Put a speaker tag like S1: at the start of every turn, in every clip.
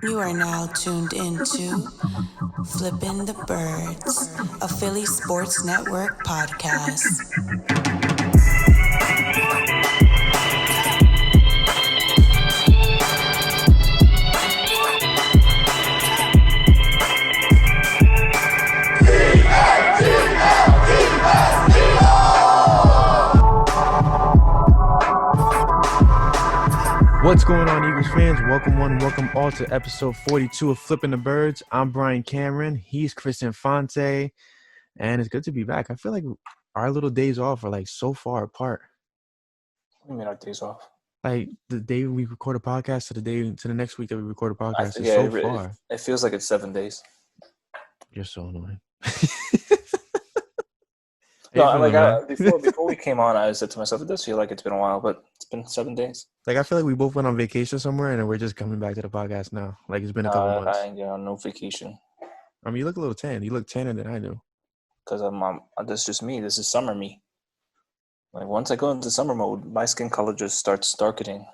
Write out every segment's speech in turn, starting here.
S1: You are now tuned into Flippin the Birds, a Philly Sports Network podcast.
S2: What's going on, Eagles fans? Welcome all to episode 42 of Flippin The Birds. I'm Brian Cameron. He's Chris Infante, and it's good to be back. I feel like our little days off are like so far apart.
S3: What do you mean our days off?
S2: Like the day we record a podcast to the next week that we record a podcast is so far.
S3: It feels like it's 7 days.
S2: You're so annoying.
S3: Before we came on, I said to myself, it does feel like it's been a while, but it's been 7 days.
S2: Like I feel like we both went on vacation somewhere, and then we're just coming back to the podcast now. Like it's been a couple months.
S3: I ain't on no vacation.
S2: I mean, you look a little tan. You look tanner than I do.
S3: Because that's just me. This is summer me. Like once I go into summer mode, my skin color just starts darkening.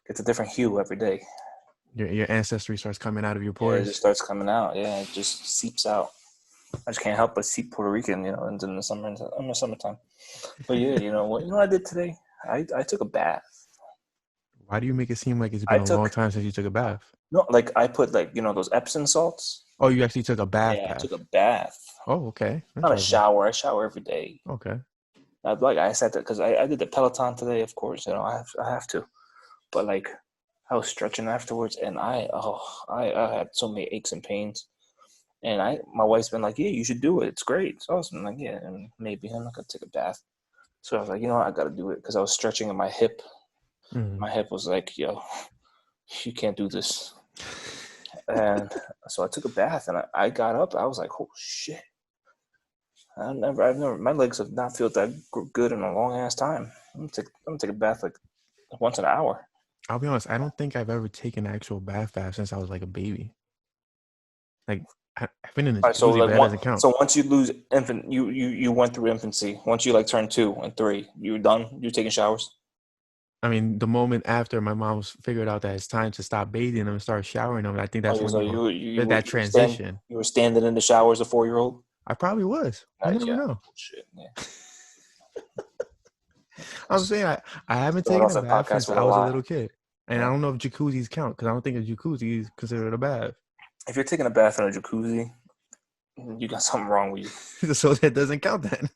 S3: It's a different hue every day.
S2: Your ancestry starts coming out of your pores.
S3: Yeah, it just starts coming out. Yeah, it just seeps out. I just can't help but see Puerto Rican, in the summertime. But yeah, you know what I did today? I took a bath.
S2: Why do you make it seem like it's been a long time since you took a bath?
S3: No, like I put those Epsom salts.
S2: Oh, you actually took a bath?
S3: Yeah, I took a bath.
S2: Oh, okay.
S3: Not a shower. I shower every day.
S2: Okay.
S3: I said that because I did the Peloton today, of course. I have to. But like, I was stretching afterwards, and I had so many aches and pains. And my wife's been like, yeah, you should do it. It's great. So I was like, yeah, and maybe I'm not going to take a bath. So I was like, you know what? I got to do it because I was stretching in my hip. Mm. My hip was like, yo, you can't do this. And so I took a bath, and I got up. I was like, oh, shit. I've never, my legs have not felt that good in a long ass time. I'm gonna take a bath like once an hour.
S2: I'll be honest, I don't think I've ever taken an actual bath since I was like a baby. Like, I've been in the jacuzzi, but that doesn't count.
S3: So once you lose infant, you went through infancy. Once you turn 2 and 3, you're done. You're taking showers.
S2: I mean, the moment after my mom figured out that it's time to stop bathing them and start showering them, I think that's when that transition.
S3: You were standing in the shower as a 4-year-old?
S2: I probably was. I never know.
S3: Shit, yeah.
S2: I was saying I haven't taken a bath since I was a little kid. And I don't know if jacuzzis count because I don't think a jacuzzi is considered a bath.
S3: If you're taking a bath in a jacuzzi, you got something wrong with
S2: you. So that doesn't count then.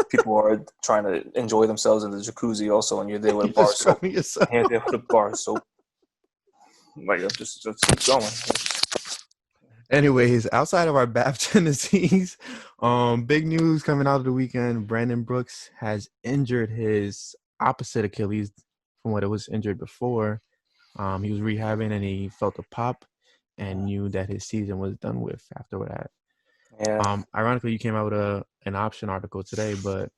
S3: People are trying to enjoy themselves in the jacuzzi also, and you're there with a bar soap. You're there with a bar soap. Like, just keep going.
S2: Anyways, outside of our bath tendencies, big news coming out of the weekend. Brandon Brooks has injured his opposite Achilles from what it was injured before. He was rehabbing and he felt a pop and knew that his season was done with after that.
S3: Yeah.
S2: Ironically, you came out with an option article today, but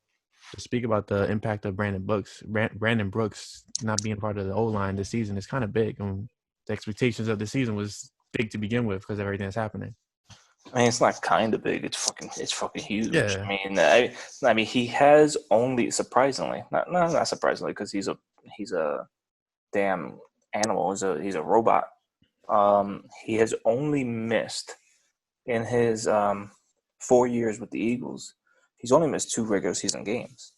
S2: to speak about the impact of Brandon Brooks not being part of the O-line this season is kind of big. The expectations of the season was big to begin with because of everything that's happening.
S3: I mean, it's not kind of big. It's fucking huge.
S2: Yeah.
S3: I mean, he has only surprisingly, not surprisingly, because he's a damn animal. He's a robot. He has only missed in his 4 years with the Eagles. He's only missed 2 regular season games,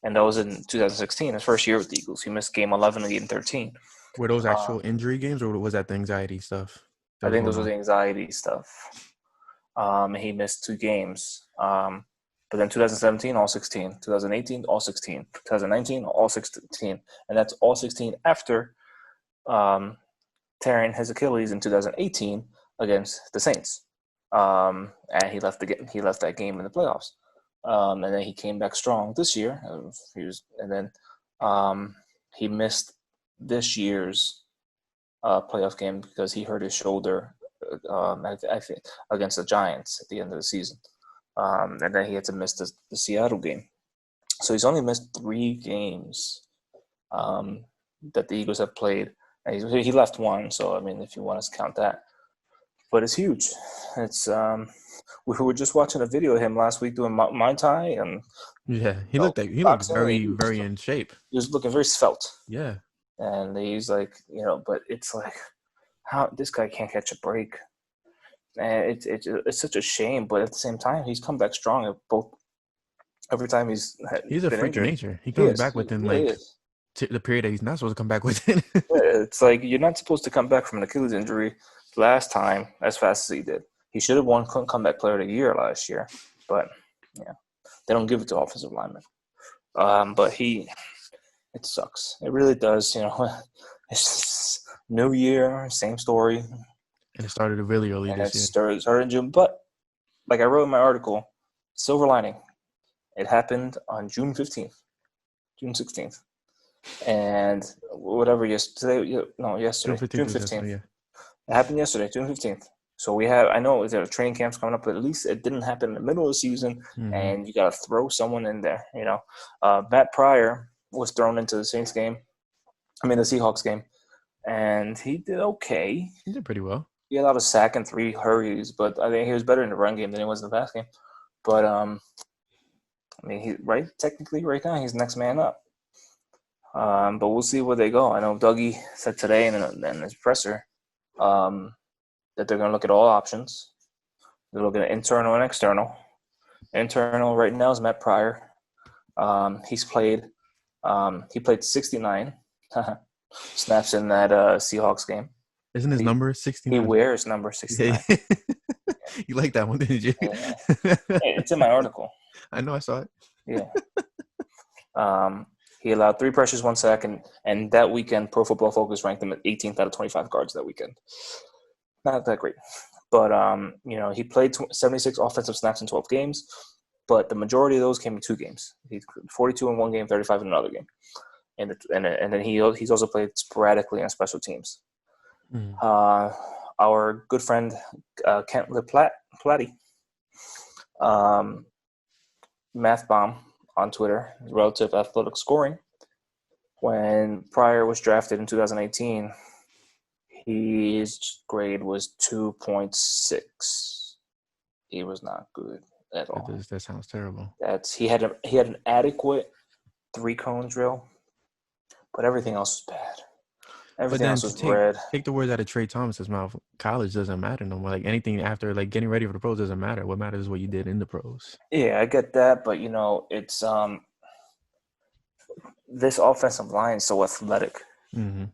S3: and that was in 2016, his first year with the Eagles. He missed game 11 and game 13.
S2: Were those actual injury games, or was that the anxiety stuff?
S3: I think those were the anxiety stuff. He missed 2 games. But then 2017, all 16. 2018, all 16. 2019, all 16. And that's all 16 after tearing his Achilles in 2018 against the Saints. And he left that game in the playoffs. And then he came back strong this year. He missed this year's playoff game because he hurt his shoulder I think against the Giants at the end of the season, and then he had to miss the Seattle game. So he's only missed 3 games that the Eagles have played, and he left 1. So I mean, if you want to count that, but it's huge. It's we were just watching a video of him last week doing Muay Thai, and
S2: yeah, he looked very very in shape.
S3: He was looking very svelte.
S2: Yeah.
S3: And he's like, but it's like how this guy can't catch a break. And it's such a shame, but at the same time, he's come back strong at both. Every time he's
S2: He's a
S3: been
S2: freak of
S3: injured,
S2: nature. He
S3: he
S2: comes
S3: is.
S2: back within
S3: He really
S2: like
S3: is.
S2: the period that he's not supposed to come back within.
S3: It's like you're not supposed to come back from an Achilles injury last time as fast as he did. He should have won comeback player of the year last year, but yeah, they don't give it to offensive linemen. But it sucks. It really does. It's just new year, same story,
S2: And it started really early
S3: and
S2: this
S3: it
S2: year.
S3: started in June. But like I wrote in my article, silver lining. It happened on June 15th, June 16th. And whatever yesterday,
S2: June
S3: yesterday,
S2: 15th
S3: June
S2: was yesterday,
S3: 15th.
S2: yeah.
S3: It happened yesterday, June 15th. So I know there are training camps coming up, but at least it didn't happen in the middle of the season, and you got to throw someone in there, Matt Pryor was thrown into the Seahawks game, and he did okay.
S2: He did pretty well.
S3: He allowed a sack and 3 hurries, but I think he was better in the run game than he was in the pass game. But, technically right now he's next man up. But we'll see where they go. I know Dougie said today in his presser that they're going to look at all options. They're looking at internal and external. Internal right now is Matt Pryor. He played 69 snaps in that Seahawks game.
S2: Isn't his number 69?
S3: He wears number 69.
S2: You like that one, didn't you?
S3: Yeah. It's in my article.
S2: I know, I saw it.
S3: Yeah. He allowed 3 pressures, 1 sack, and that weekend, Pro Football Focus ranked him at 18th out of 25 guards that weekend. Not that great. But, he played 76 offensive snaps in 12 games, but the majority of those came in 2 games. He 42 in one game, 35 in another game. And then he's also played sporadically on special teams. Our good friend Kent LaPlatty, Math Bomb on Twitter, relative athletic scoring. When Pryor was drafted in 2018, his grade was 2.6. He was not good at all.
S2: That sounds terrible.
S3: He had an adequate 3-cone drill, but everything else was bad. Everything else was red.
S2: Take the words out of Trey Thomas's mouth. College doesn't matter no more. Like anything after like getting ready for the pros doesn't matter. What matters is what you did in the pros.
S3: Yeah, I get that, but it's this offensive line is so athletic.
S2: Mm-hmm.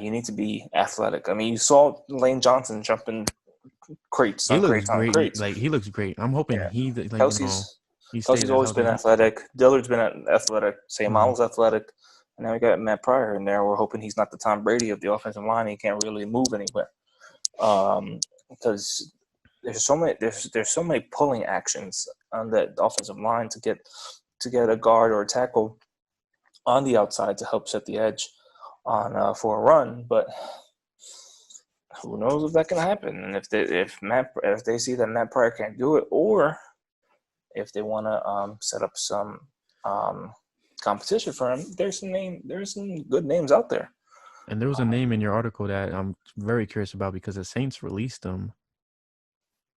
S3: You need to be athletic. I mean, you saw Lane Johnson jumping crates.
S2: He looks
S3: great.
S2: Crates. Like he looks great. I'm hoping
S3: Kelsey's always been athletic. Dillard's been athletic. Sayama's athletic. And now we got Matt Pryor in there. We're hoping he's not the Tom Brady of the offensive line. He can't really move anywhere, because there's so many pulling actions on that offensive line to get a guard or a tackle on the outside to help set the edge on for a run. But who knows if that can happen? And if they see that Matt Pryor can't do it, or if they want to set up some competition for him, there's some good names out there.
S2: And there was a name in your article that I'm very curious about because the Saints released him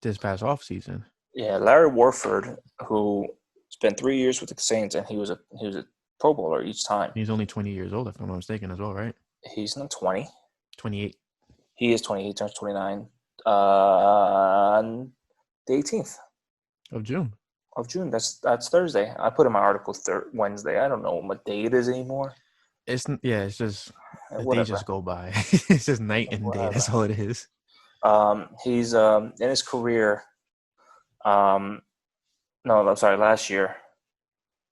S2: this past offseason.
S3: Yeah, Larry Warford, who spent 3 years with the Saints, and he was a Pro Bowler each time.
S2: He's only 20 years old, if I'm not mistaken, as well, right?
S3: He's not 20.
S2: 28.
S3: He is 28, turns 29 on the 18th
S2: of June.
S3: That's Thursday. I put in my article Wednesday. I don't know what day it is anymore.
S2: It's just
S3: Whatever.
S2: days just go by. It's just night and day. That's all it is.
S3: He's in his career. Last year,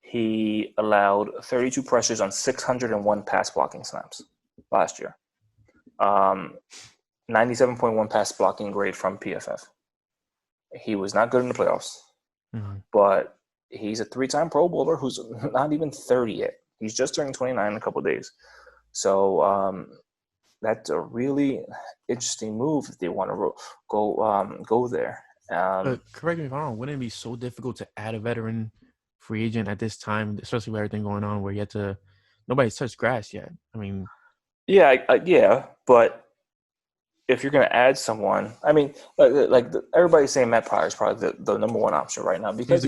S3: he allowed 32 pressures on 601 pass blocking snaps last year. 97.1 pass blocking grade from PFF. He was not good in the playoffs. Mm-hmm. But he's a 3-time Pro Bowler who's not even 30 yet. He's just turning 29 in a couple of days. So that's a really interesting move if they want to go there.
S2: Correct me if I'm wrong. Wouldn't it be so difficult to add a veteran free agent at this time, especially with everything going on, where nobody's touched grass yet? I mean,
S3: yeah, but if you're going to add someone, I mean, everybody's saying Matt Pryor is probably the number one option right now because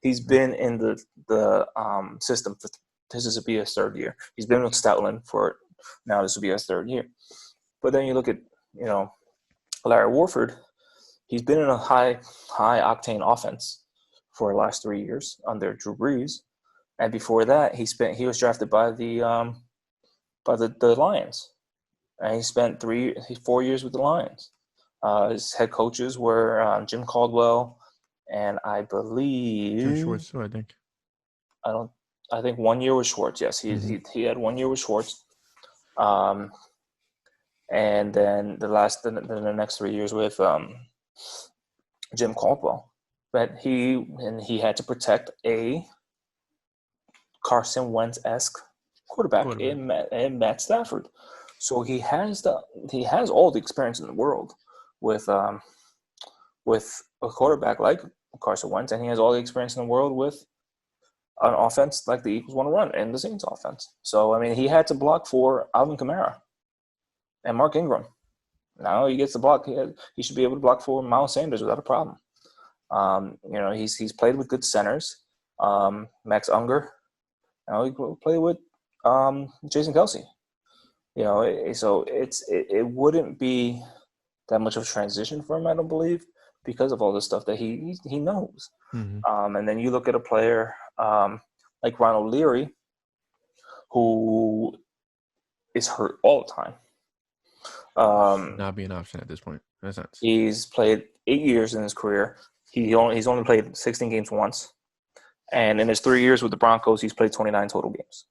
S3: he's been in the system for this will be his 3rd year. He's been with Stoutland for now. This will be his 3rd year. But then you look at Larry Warford, he's been in a high octane offense for the last 3 years under Drew Brees, and before that, he was drafted by the Lions, and he spent 4 years with the Lions. His head coaches were Jim Caldwell, and I believe
S2: Jim Schwartz too, I think.
S3: I think 1 year with Schwartz. Yes, he had 1 year with Schwartz. And then the next 3 years with Jim Caldwell. But he had to protect a Carson Wentz-esque quarterback. In Matt Stafford. So he has all the experience in the world with a quarterback like Carson Wentz, and he has all the experience in the world with an offense like the Eagles want to run and the Saints offense. So I mean, he had to block for Alvin Kamara and Mark Ingram. Now he gets to block. He should be able to block for Miles Sanders without a problem. He's played with good centers. Max Unger. Now he played with Jason Kelsey. So it wouldn't be that much of a transition for him, I don't believe, because of all the stuff that he knows.
S2: Mm-hmm.
S3: And then you look at a player like Ronald Leary, who is hurt all the time.
S2: Not be an option at this point. In a sense.
S3: He's played 8 years in his career. He's only played 16 games once. And in his 3 years with the Broncos, he's played 29 total games.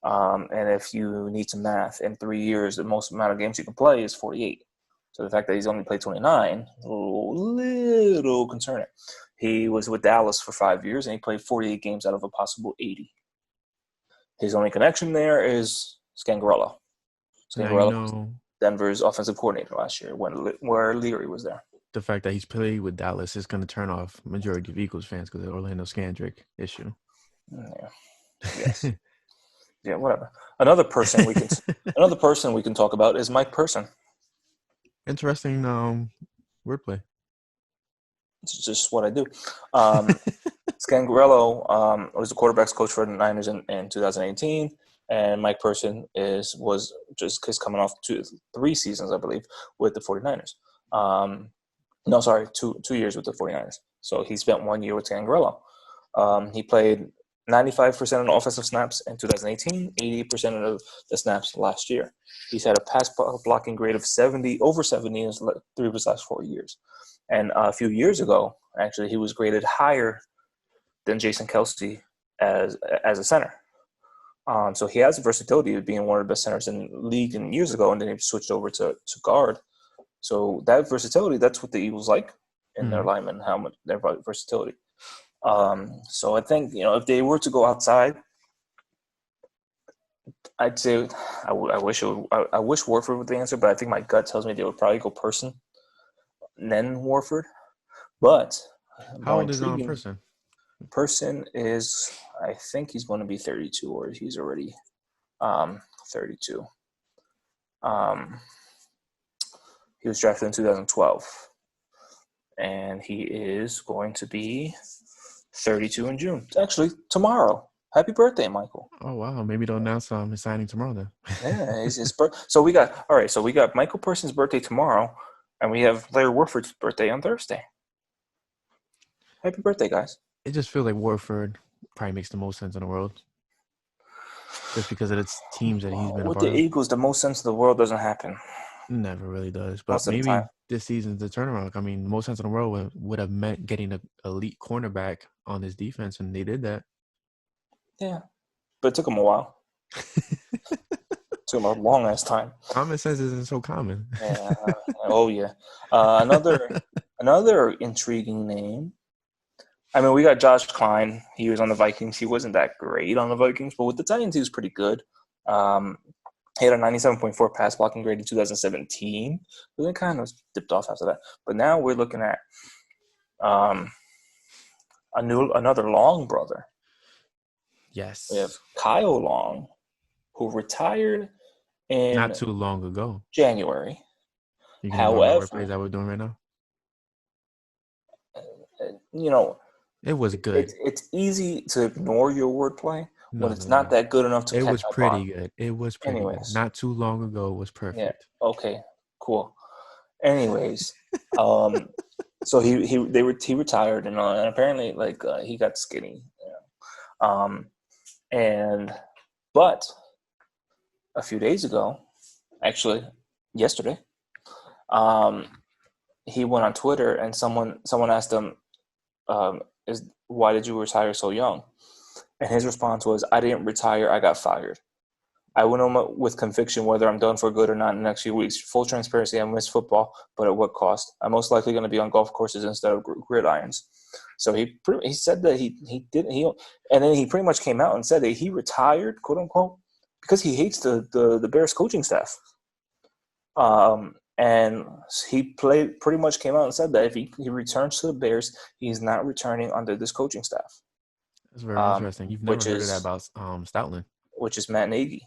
S3: And if you need some math, in 3 years, the most amount of games you can play is 48. So the fact that he's only played 29, a little concerning. He was with Dallas for 5 years, and he played 48 games out of a possible 80. His only connection there is Scangarello. Scangarello was Denver's offensive coordinator last year where Leary was there.
S2: The fact that he's played with Dallas is going to turn off majority of Eagles fans because of the Orlando Scandrick issue.
S3: Yeah. Yes. Yeah, whatever. Another person we can talk about is Mike Person.
S2: Interesting wordplay.
S3: It's just what I do. Scangarello was the quarterback's coach for the Niners in 2018, and Mike Person was coming off 3 seasons, I believe, with the 49ers. 2 years with the 49ers. So he spent 1 year with Scangarello. He played 95% of the offensive snaps in 2018, 80% of the snaps last year. He's had a pass blocking grade of over 70 in 3 of his last 4 years. And a few years ago, actually, he was graded higher than Jason Kelsey as a center. So he has the versatility of being one of the best centers in the league years ago, and then he switched over to guard. So that versatility, that's what the Eagles like in their linemen, how much their versatility. So I think, if they were to go outside, I'd say I wish Warford was the answer, but I think my gut tells me they would probably go Person, then Warford. But
S2: how old is Person?
S3: Person is, I think he's going to be 32, or he's already 32. He was drafted in 2012, and he is going to be 32 in June. Actually, tomorrow. Happy birthday, Michael.
S2: Oh, wow. Maybe they'll announce his signing tomorrow then.
S3: Yeah, his birthday. So we got Michael Person's birthday tomorrow, and we have Larry Warford's birthday on Thursday. Happy birthday, guys.
S2: It just feels like Warford probably makes the most sense in the world. Just because of its teams that he's been a part of.
S3: With the Eagles, the most sense in the world doesn't happen.
S2: Never really does. But maybe this season's the turnaround. I mean, most sense in the world would have meant getting an elite cornerback on this defense, and they did that.
S3: Yeah. But it took them a while. Took them a long-ass time.
S2: Common sense isn't so common.
S3: Yeah. Oh, yeah. Another intriguing name. I mean, we got Josh Klein. He was on the Vikings. He wasn't that great on the Vikings, but with the Titans, he was pretty good. He had a 97.4 pass blocking grade in 2017. But then kind of dipped off after that. But now we're looking at another Long brother.
S2: Yes.
S3: We have Kyle Long, who retired in
S2: not too long ago.
S3: January.
S2: However, plays that we're doing right now. It was good.
S3: It's easy to ignore your wordplay when it's not that good enough to catch up on.
S2: It was pretty good. It was pretty good. Not too long ago was perfect.
S3: Yeah. Okay, Cool. Anyways, so he retired and apparently like he got skinny. But a few days ago, actually yesterday, he went on Twitter and someone asked him, why did you retire so young? And his response was, I didn't retire, I got fired. I will know with conviction whether I'm done for good or not in the next few weeks. Full transparency, I miss football, but at what cost? I'm most likely going to be on golf courses instead of gridirons. So he said that he didn't, and then he pretty much came out and said that he retired, quote unquote, because he hates the Bears coaching staff. And he pretty much came out and said that if he returns to the Bears, he's not returning under this coaching staff.
S2: That's very interesting. You've never heard of that about Stoutland.
S3: Which is Matt Nagy.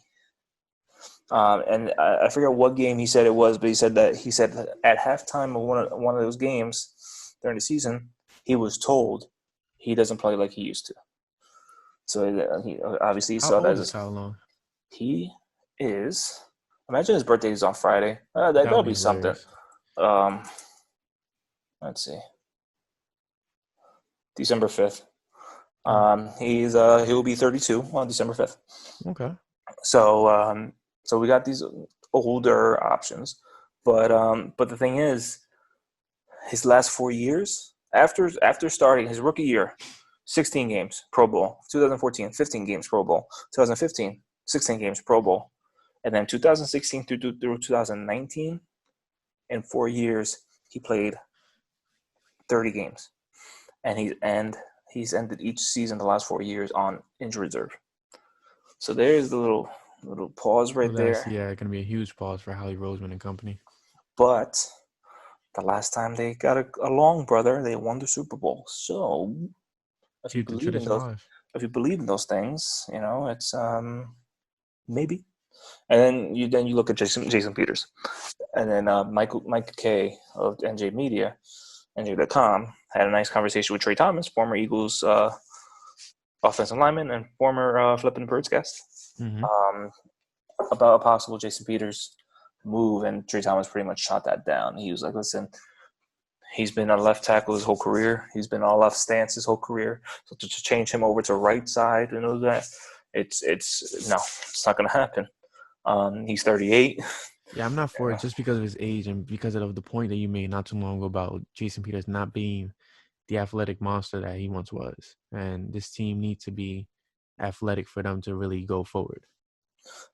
S3: And I forget what game he said it was, but he said that at halftime of one of those games during the season, he was told he doesn't play like he used to. So he obviously saw that as
S2: how long?
S3: He is. Imagine his birthday is on Friday. That'll be something. Let's see. December 5th. He'll be 32 on December 5th.
S2: Okay.
S3: So we got these older options, but the thing is, his last 4 years after starting his rookie year, 16 games Pro Bowl, 2014, 15 games Pro Bowl, 2015, 16 games Pro Bowl, and then 2016 through 2019, in 4 years he played 30 games, and he's ended each season the last 4 years on injury reserve. So there's the little pause right there.
S2: Yeah, going to be a huge pause for Howie Roseman and company.
S3: But the last time they got along, brother, they won the Super Bowl. So if you believe in those things, it's maybe. And then you look at Jason Peters, and then Mike Kay of NJ Media, NJ.com, had a nice conversation with Trey Thomas, former Eagles offensive lineman and former Flippin The Birds guest, about a possible Jason Peters move, and Trey Thomas pretty much shot that down. He was like, listen, he's been a left tackle his whole career. He's been on left stance his whole career. So to change him over to right side and all that, it's not going to happen. He's 38.
S2: Yeah, I'm not for it just because of his age and because of the point that you made not too long ago about Jason Peters not being the athletic monster that he once was. And this team needs to be athletic for them to really go forward.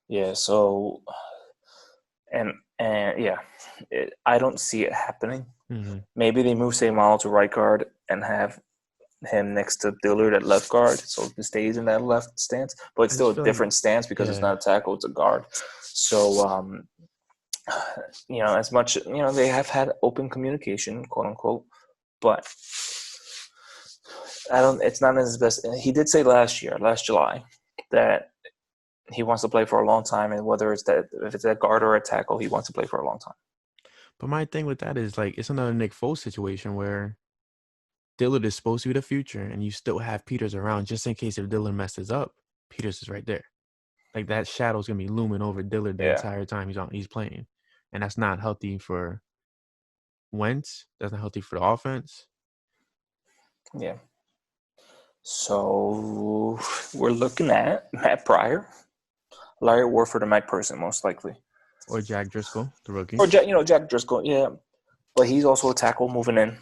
S3: Yeah, so I don't see it happening.
S2: Mm-hmm.
S3: Maybe they move Seymalo to right guard and have him next to Dillard at left guard, so he stays in that left stance. But it's still a different stance because it's not a tackle; it's a guard. So, as much they have had open communication, quote unquote, but it's not his best. He did say last July, that he wants to play for a long time, and if it's a guard or a tackle, he wants to play for a long time.
S2: But my thing with that is, like, it's another Nick Foles situation where Dillard is supposed to be the future, and you still have Peters around just in case if Dillard messes up, Peters is right there. Like, that shadow's going to be looming over Dillard the entire time he's playing. And that's not healthy for Wentz. That's not healthy for the offense.
S3: Yeah. So we're looking at Matt Pryor, Larry Warford, and Mike Person, most likely.
S2: Or Jack Driscoll, the rookie.
S3: Or Jack Driscoll, yeah. But he's also a tackle moving in.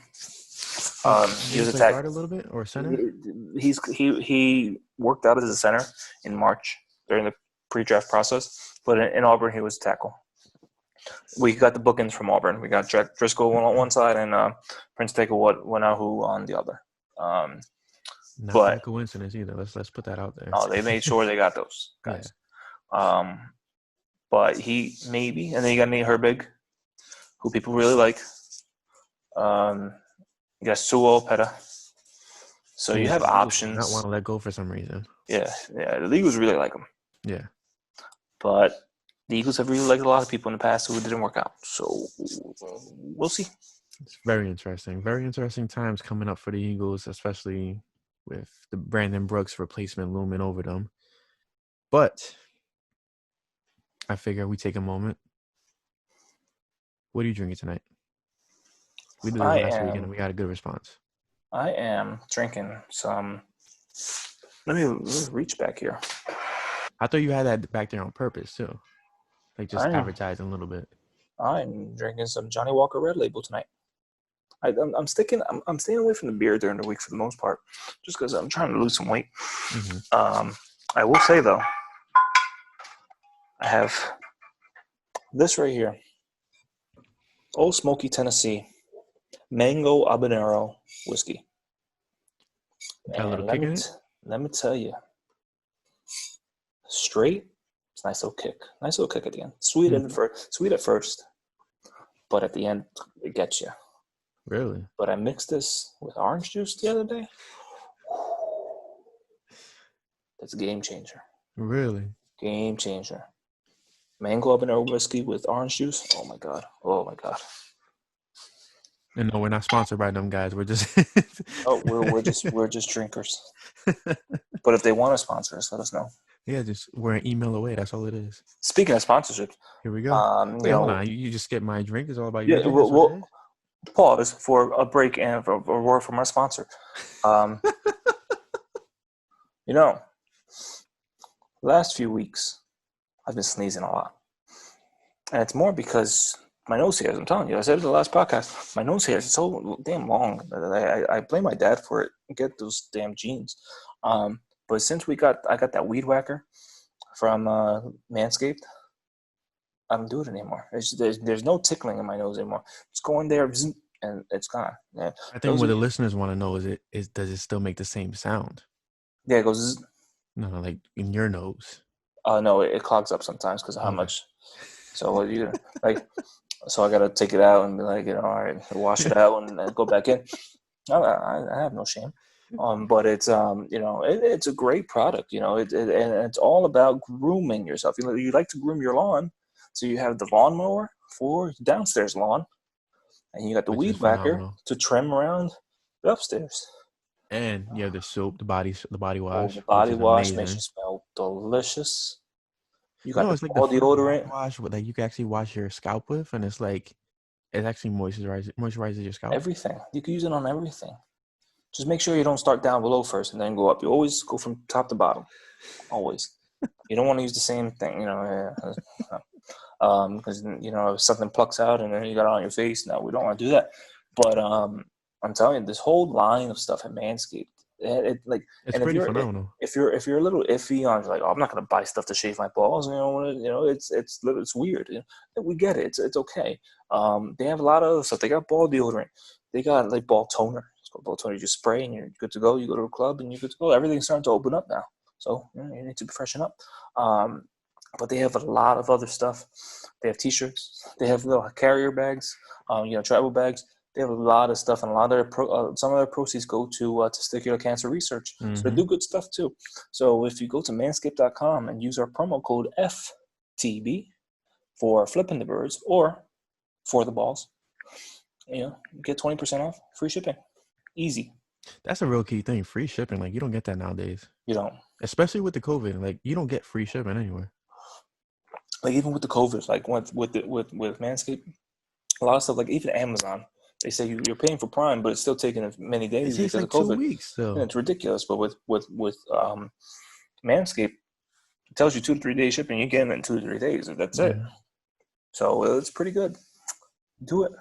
S3: He was a
S2: guard a little bit or center.
S3: He worked out as a center in March during the pre-draft process, but in Auburn he was a tackle. We got the bookends from Auburn. We got Jack Driscoll on one side and Prince Tekowahu on the other.
S2: Not a coincidence either. Let's put that out there.
S3: Oh, they made sure they got those guys. Yeah. But he maybe, and then you got Nate Herbig, who people really like. You got Suo Peta. So you have options.
S2: Not want to let go for some reason.
S3: Yeah. The Eagles really like him.
S2: Yeah.
S3: But the Eagles have really liked a lot of people in the past who didn't work out. So we'll see.
S2: It's very interesting. Very interesting times coming up for the Eagles, especially with the Brandon Brooks replacement looming over them. But I figure we take a moment. What are you drinking tonight? We did it
S3: I
S2: last week, and
S3: am.
S2: we got a good response.
S3: I am drinking some. Let me reach back here.
S2: I thought you had that back there on purpose too, like just advertising a little bit.
S3: I'm drinking some Johnny Walker Red Label tonight. I'm staying away from the beer during the week for the most part, just because I'm trying to lose some weight.
S2: Mm-hmm.
S3: I will say though, I have this right here, Old Smoky Tennessee Mango Habanero whiskey.
S2: Got a little kick in it?
S3: Let me tell you, straight, it's a nice little kick. Nice little kick at the end. Sweet at first, but at the end, it gets you.
S2: Really?
S3: But I mixed this with orange juice the other day. That's a game changer.
S2: Really?
S3: Game changer. Mango habanero whiskey with orange juice. Oh my god. Oh my god.
S2: And no, we're not sponsored by them guys. We're just
S3: we're just drinkers. But if they want to sponsor us, let us know.
S2: Yeah, we're an email away. That's all it is.
S3: Speaking of sponsorship,
S2: here we go. Wait, hold on. You just skipped my drink. It's all about you.
S3: Yeah, we'll pause for a break and for a word from our sponsor. Last few weeks I've been sneezing a lot, and it's more because my nose hairs. I'm telling you, I said it in the last podcast. My nose hairs are so damn long. I blame my dad for it. Get those damn genes. But since I got that weed whacker from Manscaped, I don't do it anymore. There's no tickling in my nose anymore. Just go in there and it's gone. Yeah.
S2: I think what the listeners want to know is does it still make the same sound?
S3: Yeah, it goes.
S2: No, like in your nose.
S3: No, it clogs up sometimes because of how much. So what you like? So I gotta take it out and be like, all right, wash it out and go back in. I have no shame. But it's it's a great product. And it's all about grooming yourself. You like to groom your lawn, so you have the lawnmower for downstairs lawn, and you got the weed whacker to trim around the upstairs.
S2: And you have the soap, the body wash.
S3: The body wash makes you smell delicious. You got
S2: it's like
S3: ball deodorant
S2: wash that you can actually wash your scalp with, and it's like it actually moisturizes your scalp.
S3: Everything. You can use it on everything. Just make sure you don't start down below first and then go up. You always go from top to bottom. Always. You don't want to use the same thing, because if something plucks out and then you got it on your face. No, we don't want to do that. But I'm telling you, this whole line of stuff at Manscaped, it's
S2: pretty phenomenal.
S3: If you're a little iffy on like, I'm not going to buy stuff to shave my balls, it's weird. We get it. It's okay. They have a lot of other stuff. They got ball deodorant. They got like ball toner. It's called ball toner. You just spray and you're good to go. You go to a club and you're good to go. Everything's starting to open up now, so you need to freshen up. But they have a lot of other stuff. They have T-shirts. They have little carrier bags. Travel bags. They have a lot of stuff, and a lot of some of their proceeds go to testicular cancer research. Mm-hmm. So they do good stuff too. So if you go to manscaped.com and use our promo code FTB for Flippin The Birds or for the balls, get 20% off, free shipping, easy.
S2: That's a real key thing, free shipping. Like you don't get that nowadays.
S3: You don't,
S2: especially with the COVID. Like you don't get free shipping anywhere.
S3: Like even with the COVID, like with Manscaped, a lot of stuff, like even Amazon. They say you're paying for Prime, but it's still taking many days because of COVID.
S2: 2 weeks, so
S3: it's ridiculous. But with Manscaped, it tells you 2 to 3 days shipping. You get it in 2 to 3 days, and that's it. So it's pretty good. Do it.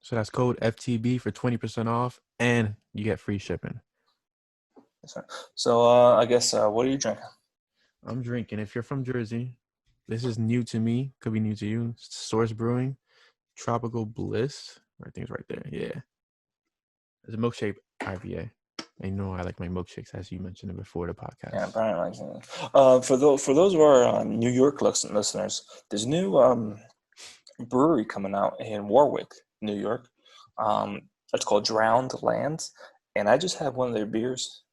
S2: So that's code FTB for 20% off, and you get free shipping.
S3: That's right. So I guess what are you drinking?
S2: I'm drinking. If you're from Jersey, this is new to me. Could be new to you. Source Brewing, Tropical Bliss. I think it's right there. Yeah. It's a milkshake IPA. I know I like my milkshakes, as you mentioned it before the podcast.
S3: Yeah, Bryan likes it. For those of our New York listeners, there's a new brewery coming out in Warwick, New York. It's called Drowned Lands. And I just had one of their beers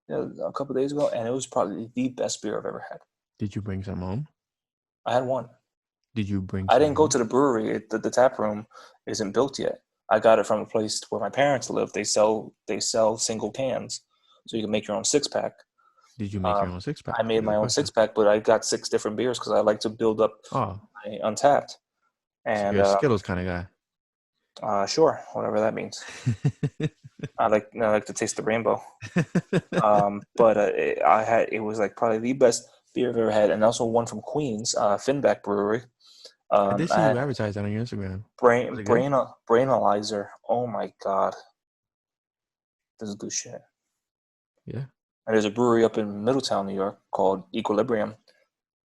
S3: a couple of days ago, and it was probably the best beer I've ever had.
S2: Did you bring some home?
S3: I had one.
S2: Did you bring
S3: I didn't go to the brewery. The tap room isn't built yet. I got it from a place where my parents live. They sell single cans, so you can make your own 6-pack.
S2: Did you make your own 6-pack?
S3: I made my own 6-pack, but I got 6 different beers because I like to build up my Untapped.
S2: So
S3: And
S2: you're a Skittles kind of
S3: sure, whatever that means.
S2: guy.
S3: I like to taste the rainbow. But it was like probably the best beer I've ever had, and also one from Queens, Finback Brewery.
S2: I did see
S3: I
S2: you
S3: had
S2: advertise that on your Instagram.
S3: brain
S2: Was it good?
S3: brain brainalyzer. Oh my god, this is good shit.
S2: Yeah.
S3: And there's a brewery up in Middletown, New York, called Equilibrium.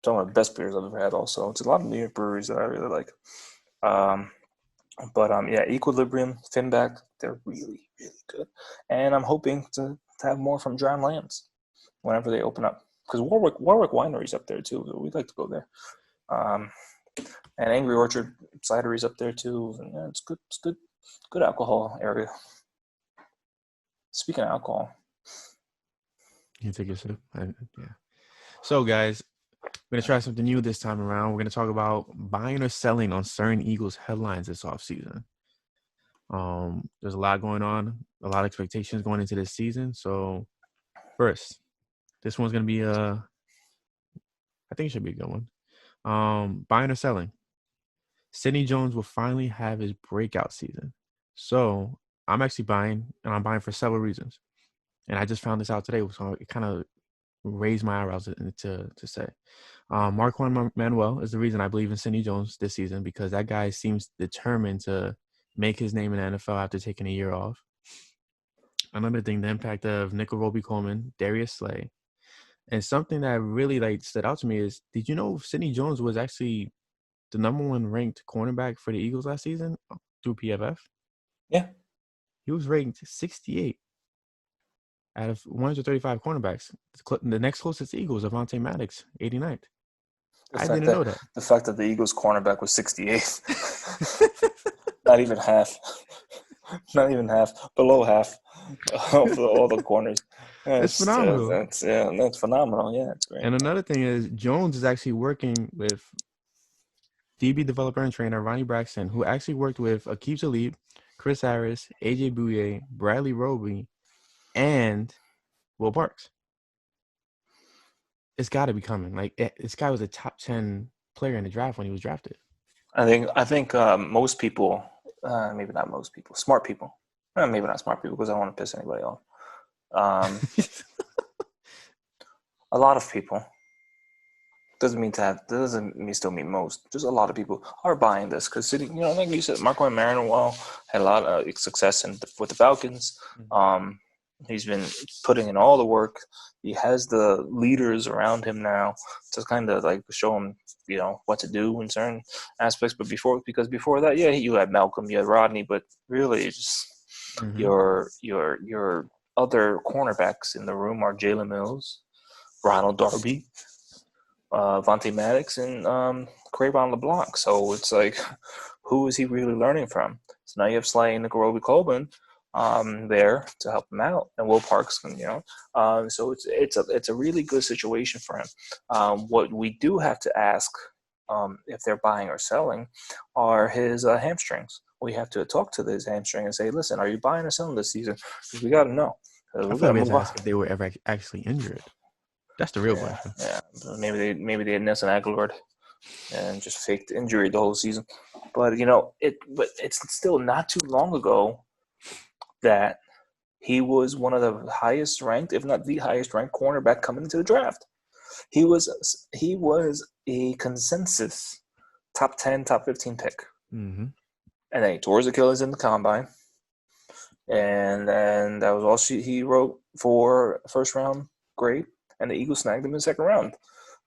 S3: It's one of the best beers I've ever had. Also, it's a lot of New York breweries that I really like. But yeah, Equilibrium, Finback, they're really, really good. And I'm hoping to have more from Drowned Lambs whenever they open up. Because Warwick Winery's up there too. So we'd like to go there. And Angry Orchard Cidery's up there too. And yeah, it's good. It's good alcohol area. Speaking of alcohol,
S2: You take a sip. Yeah. So, guys, we're gonna try something new this time around. We're gonna talk about buying or selling on certain Eagles headlines this offseason. There's a lot going on, a lot of expectations going into this season. So, first, this one's gonna be I think it should be a good one. Buying or selling. Sidney Jones will finally have his breakout season. So I'm actually buying, and I'm buying for several reasons. And I just found this out today, so it kind of raised my eyebrows to say. Marquand Manuel is the reason I believe in Sidney Jones this season, because that guy seems determined to make his name in the NFL after taking a year off. Another thing, the impact of Nickel Roby-Coleman, Darius Slay. And something that really stood out to me is, did you know Sidney Jones was actually the number one ranked cornerback for the Eagles last season through PFF?
S3: yeah.
S2: He was ranked 68 out of 135 cornerbacks. The next closest Eagles, Avonte Maddox, 89th. I didn't know that.
S3: The fact that the Eagles cornerback was 68th, not even half, below half of all the corners.
S2: It's phenomenal.
S3: That's phenomenal. Yeah, it's great.
S2: And another thing is, Jones is actually working with DB developer and trainer Ronnie Braxton, who actually worked with Aqib Talib, Chris Harris, AJ Bouye, Bradley Roby, and Will Parks. It's got to be coming. Like, this guy was a top 10 player in the draft when he was drafted.
S3: I think most people, maybe not most people, smart people, maybe not smart people because I don't want to piss anybody off. A lot of people, doesn't still mean most. Just a lot of people are buying this because City, like you said, Marquand Manuel had a lot of success with the Falcons. He's been putting in all the work. He has the leaders around him now to kind of like show him, what to do in certain aspects. But before that, yeah, you had Malcolm, you had Rodney, but really just your other cornerbacks in the room are Jalen Mills, Ronald Darby, Vontae Maddox, and Crayvon LeBlanc. So it's like, who is he really learning from? So now you have Slay and Nickel Roby-Coleman there to help him out, and Will Parks, so it's a really good situation for him. What we do have to ask, if they're buying or selling, are his hamstrings. We have to talk to his hamstring and say, listen, are you buying or selling this season? Because we got to know.
S2: I feel like we have to ask if they were ever actually injured. That's the real question.
S3: Yeah, maybe they had Nelson Aguilar and just faked injury the whole season. But it's still not too long ago that he was one of the highest ranked, if not the highest ranked cornerback coming into the draft. He was a consensus top 10, top 15 pick.
S2: Mm-hmm.
S3: And then he tore his Achilles in the combine. And then that was all he wrote for first round grade. And the Eagles snagged him in the second round.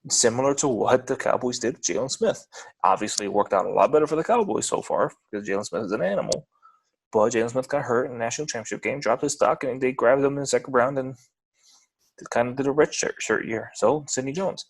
S3: Similar to what the Cowboys did with Jalen Smith. Obviously, it worked out a lot better for the Cowboys so far because Jalen Smith is an animal. But Jalen Smith got hurt in the national championship game, dropped his stock, and they grabbed him in the second round and kind of did a red shirt year. So, Sidney Jones.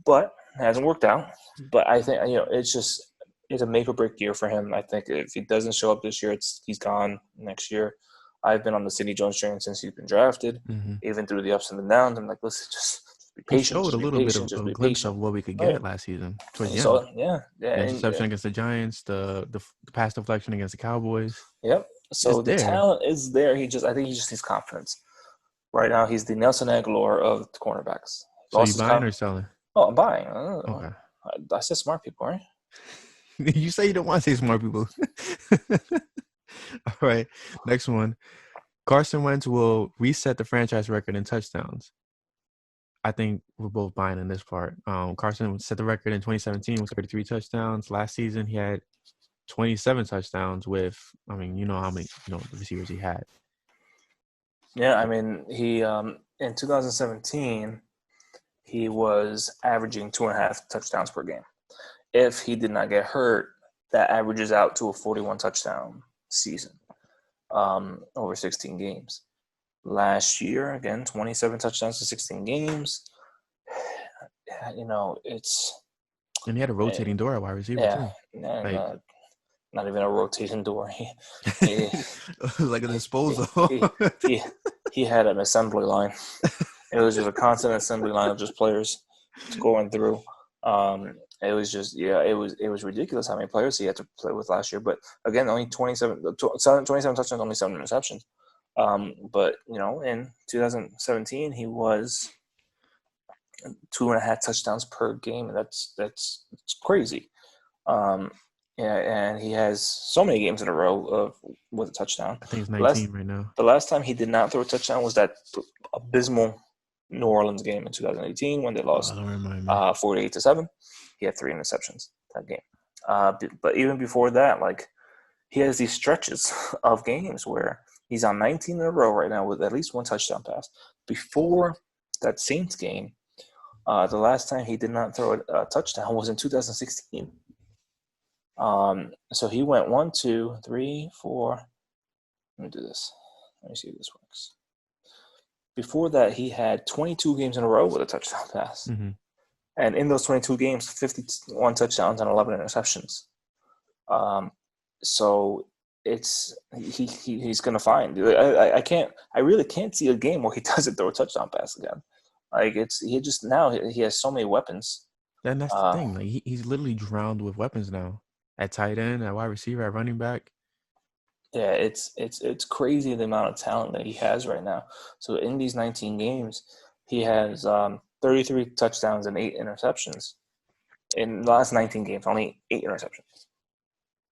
S3: But it hasn't worked out. But I think, it's a make-or-break year for him. I think if he doesn't show up this year, he's gone next year. I've been on the Sidney Jones train since he's been drafted, even through the ups and the downs. I'm like, listen, just be patient.
S2: He showed a little bit of a glimpse of what we could get last season. Towards the end. The interception against the Giants, the pass deflection against the Cowboys.
S3: Yep. So the talent is there. I think he just needs confidence. Right now, he's the Nelson Aguilar of the cornerbacks.
S2: So you buying or selling?
S3: Oh, I'm buying.
S2: Okay.
S3: I said smart people, right?
S2: You say you don't want to say smart people. All right, next one. Carson Wentz will reset the franchise record in touchdowns. I think we're both buying in this part. Carson set the record in 2017 with 33 touchdowns. Last season, he had 27 touchdowns with, you know how many, the receivers he had.
S3: Yeah, I mean, he in 2017, he was averaging 2.5 touchdowns per game. If he did not get hurt, that averages out to a 41 touchdown season over 16 games. Last year, again, 27 touchdowns in 16 games. It's...
S2: And he had a rotating door at wide receiver, too.
S3: Yeah, not even a rotating door.
S2: Like a disposal.
S3: He had an assembly line. It was just a constant assembly line of just players going through. It was just, it was ridiculous how many players he had to play with last year. But again, only 27 touchdowns, only 7 interceptions. But in 2017, he was 2.5 touchdowns per game. And that's crazy. And he has so many games in a row with a touchdown.
S2: I think it's 19 right now.
S3: The last time he did not throw a touchdown was that abysmal New Orleans game in 2018 when they lost 48-7. He had 3 interceptions that game. But even before that, he has these stretches of games where he's on 19 in a row right now with at least 1 touchdown pass. Before that Saints game, the last time he did not throw a touchdown was in 2016. So he went 1, 2, 3, 4. Let me do this. Let me see if this works. Before that, he had 22 games in a row with a touchdown pass.
S2: Mm-hmm.
S3: And in those 22 games, 51 touchdowns and 11 interceptions. So he's going to find. I really can't see a game where he doesn't throw a touchdown pass again. He has so many weapons.
S2: And that's the thing. He's literally drowned with weapons now. At tight end, at wide receiver, at running back.
S3: Yeah, it's crazy the amount of talent that he has right now. So in these 19 games, he has 33 touchdowns and 8 interceptions. In the last 19 games, only 8 interceptions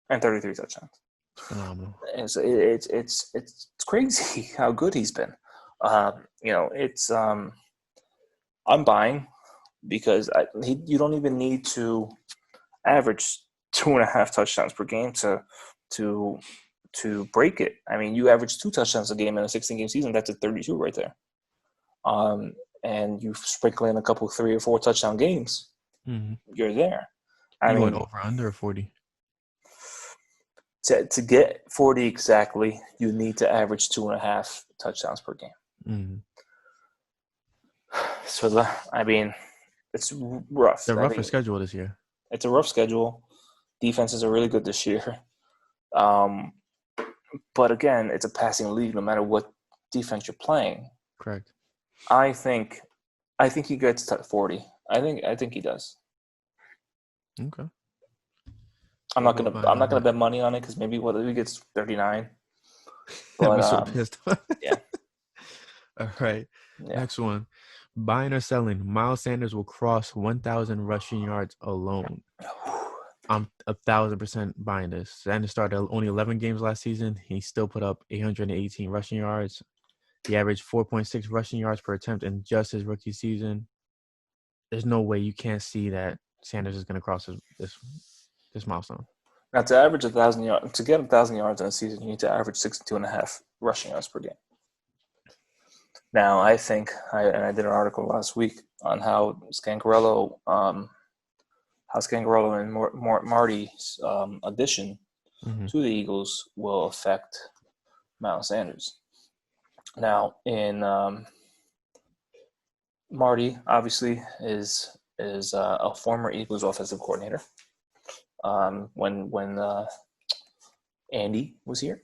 S3: and 33 touchdowns.
S2: Phenomenal.
S3: And so it's crazy how good he's been. I'm buying because you don't even need to average 2.5 touchdowns per game to break it. I mean, you average 2 touchdowns a game in a 16-game season. That's a 32 right there. And you sprinkle in a couple 3 or 4 touchdown games, you're there.
S2: You went over under 40.
S3: To get 40 exactly, you need to average 2.5 touchdowns per game.
S2: Mm-hmm.
S3: So it's rough.
S2: It's a rougher schedule this year.
S3: It's a rough schedule. Defenses are really good this year. But again, it's a passing league no matter what defense you're playing.
S2: Correct.
S3: I think he gets to 40. I think he does.
S2: Okay.
S3: I'm not gonna bet money on it because maybe he gets 39. But,
S2: I'm so pissed.
S3: Yeah.
S2: All right. Yeah. Next one. Buying or selling, Miles Sanders will cross 1,000 rushing yards alone. I'm 1,000% buying this. Sanders started only 11 games last season. He still put up 818 rushing yards. He averaged 4.6 rushing yards per attempt in just his rookie season. There's no way you can't see that Sanders is going to cross this milestone.
S3: Now, to average 1,000 yards, to get 1,000 yards in a season, you need to average 62.5 rushing yards per game. Now, I think, I did an article last week on how Scangarello and Marty's addition to the Eagles will affect Miles Sanders. Now, in Marty obviously is a former Eagles offensive coordinator. When Andy was here,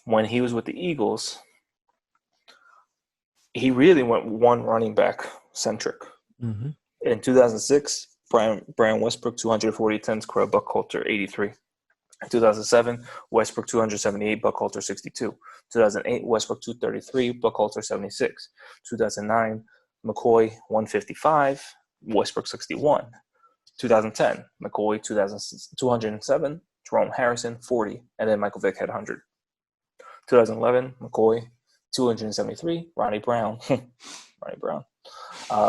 S3: when he was with the Eagles, he really went one running back centric. Mm-hmm. In 2006, Brian Westbrook 240 attempts, Corey Buckhalter 83. In 2007, Westbrook 278, Buckhalter 62. 2008, Westbrook 233, Buckhalter 76. 2009, McCoy 155, Westbrook 61. 2010, McCoy 207, Jerome Harrison 40, and then Michael Vick had 100. 2011, McCoy 273, Ronnie Brown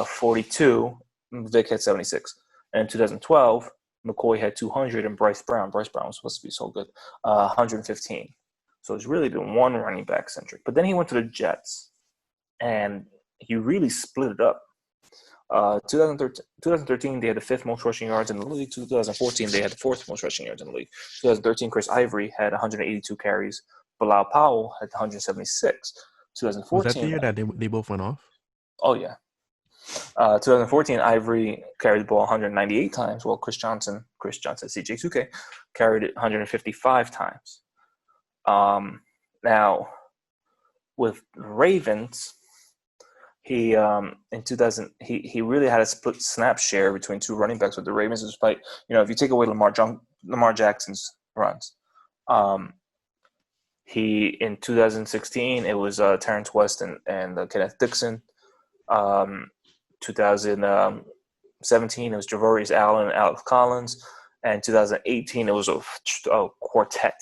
S3: 42, Vick had 76. And in 2012, McCoy had 200 and Bryce Brown was supposed to be so good, 115. So it's really been one running back centric. But then he went to the Jets, and he really split it up. 2013, they had the fifth most rushing yards in the league. 2014, they had the fourth most rushing yards in the league. 2013, Chris Ivory had 182 carries. Bilal Powell had 176. 2014.
S2: Was that the year that they both went off?
S3: Oh, yeah. 2014, Ivory carried the ball 198 times, while Chris Johnson, CJ2K, carried it 155 times. Now, with Ravens, he in 2000 he really had a split snap share between two running backs with the Ravens, despite, if you take away Lamar Jackson's runs. He in 2016 it was Terrence West and Kenneth Dixon. 2017 it was Javorius Allen and Alex Collins, and 2018 it was a quartet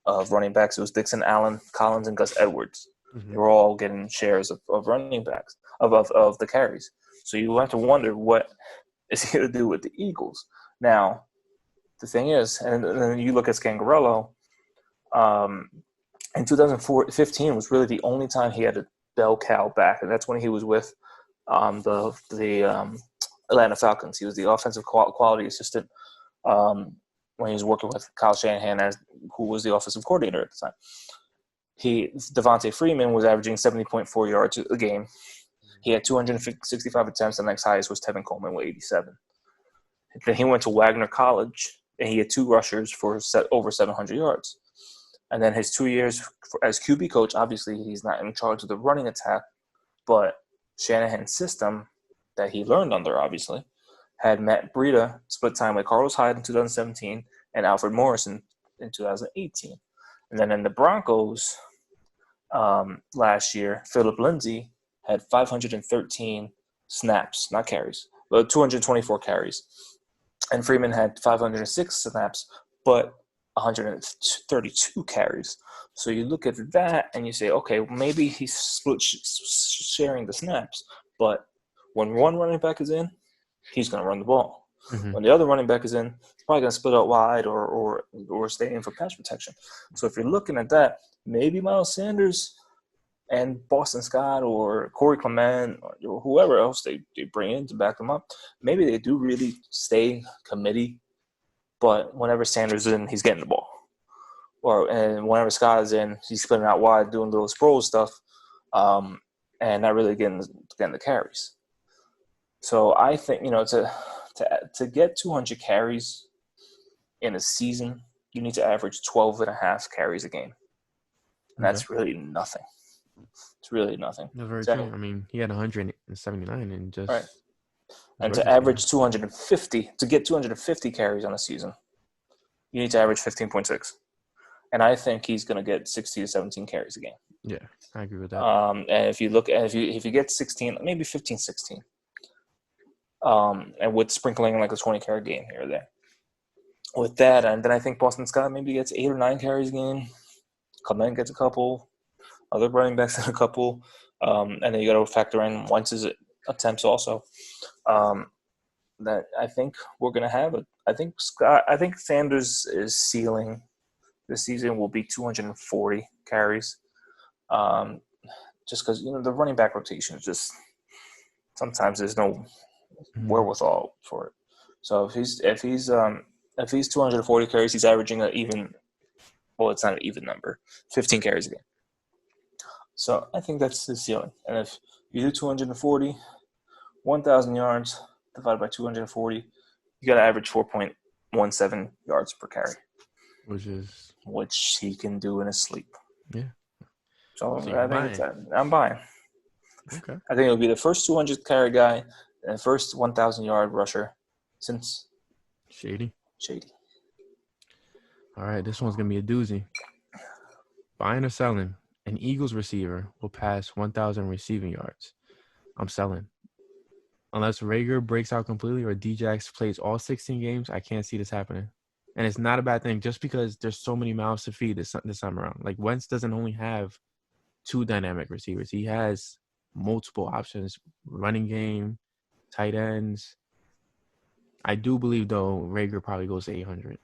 S3: of running backs. It was Dixon, Allen, Collins, and Gus Edwards. Mm-hmm. They were all getting shares of running backs of the carries. So you have to wonder what is he going to do with the Eagles. Now, the thing is, and then you look at Scangarello. In 2015 was really the only time he had a bell cow back, and that's when he was with the Atlanta Falcons. He was the offensive quality assistant when he was working with Kyle Shanahan, who was the offensive coordinator at the time. Devontae Freeman was averaging 70.4 yards a game. He had 265 attempts. The next highest was Tevin Coleman with 87. Then he went to Wagner College, and he had two rushers for over 700 yards. And then his 2 years as QB coach, obviously he's not in charge of the running attack, but Shanahan's system that he learned under, obviously, had Matt Breida split time with Carlos Hyde in 2017 and Alfred Morrison in 2018. And then in the Broncos last year, Philip Lindsay had 513 snaps, not carries, but 224 carries. And Freeman had 506 snaps, but 132 carries. So you look at that and you say, okay, maybe he's split sharing the snaps, but when one running back is in, he's going to run the ball. Mm-hmm. When the other running back is in, he's probably going to split out wide or stay in for pass protection. So if you're looking at that, maybe Miles Sanders and Boston Scott or Corey Clement or whoever else they bring in to back them up, maybe they do really stay committee. But whenever Sanders is in, he's getting the ball. And whenever Scott is in, he's splitting out wide, doing little sprawl stuff, and not really getting the carries. So I think, to get 200 carries in a season, you need to average 12 and a half carries a game. And that's really nothing. It's really nothing.
S2: That's very true. I mean, he had 179 and just
S3: right. And to average 250, to get 250 carries on a season, you need to average 15.6. And I think he's going to get 60 to 17 carries a game.
S2: Yeah, I agree with that.
S3: And if you look at if you get 16, maybe 15, 16, and with sprinkling like a 20 carry game here or there. With that, and then I think Boston Scott maybe gets 8 or 9 carries a game. Clement gets a couple. Other running backs get a couple. And then you got to factor in Wentz's attempts also. That I think we're going to have it. I think Sanders' ceiling this season will be 240 carries. Just because the running back rotation is just sometimes there's no wherewithal for it. So if he's 240 carries, he's averaging it's not an even number, 15 carries a game. So I think that's his ceiling. And if you do 240, 1,000 yards divided by 240, you got to average 4.17 yards per carry. Which he can do in his sleep.
S2: Yeah.
S3: So I think I'm buying.
S2: Okay.
S3: I think it'll be the first 200 carry guy and the first 1,000 yard rusher since
S2: Shady. All right, this one's gonna be a doozy. Buying or selling? An Eagles receiver will pass 1,000 receiving yards. I'm selling. unless Rager breaks out completely or Djax plays all 16 games, I can't see this happening. And it's not a bad thing just because there's so many mouths to feed this time around. Like Wentz doesn't only have 2 dynamic receivers. He has multiple options, running game, tight ends. I do believe, though, Rager probably goes to 800.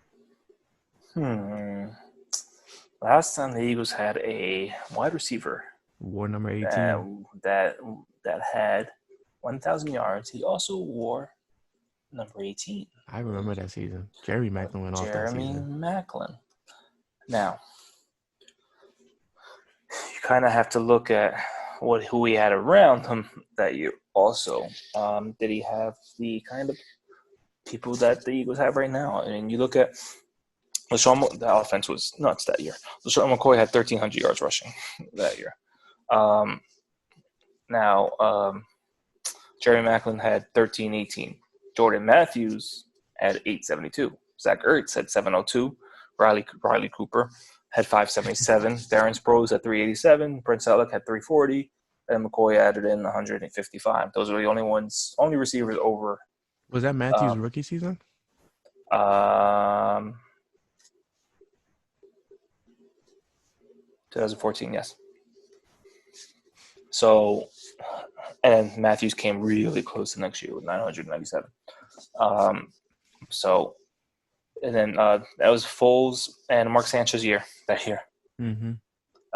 S3: Last time the Eagles had a wide receiver
S2: War number 18.
S3: that had 1,000 yards. He also wore number 18.
S2: I remember that season. Jeremy Maclin went off that season.
S3: Jeremy Maclin. Now, you kind of have to look at who he had around him that year. Also, did he have the kind of people that the Eagles have right now? I mean, you look at the offense was nuts that year. LaShawn McCoy had 1,300 yards rushing that year. Jerry Maclin had 1,318. Jordan Matthews had 872. Zach Ertz had 702. Riley Cooper had 577. Darren Sproles had 387. Brent Selleck had 340. And McCoy added in 155. Those are the only receivers over.
S2: Was that Matthews' rookie season?
S3: 2014, yes. So, and Matthews came really close the next year with 997. And then that was Foles and Mark Sanchez that year.
S2: Mm-hmm.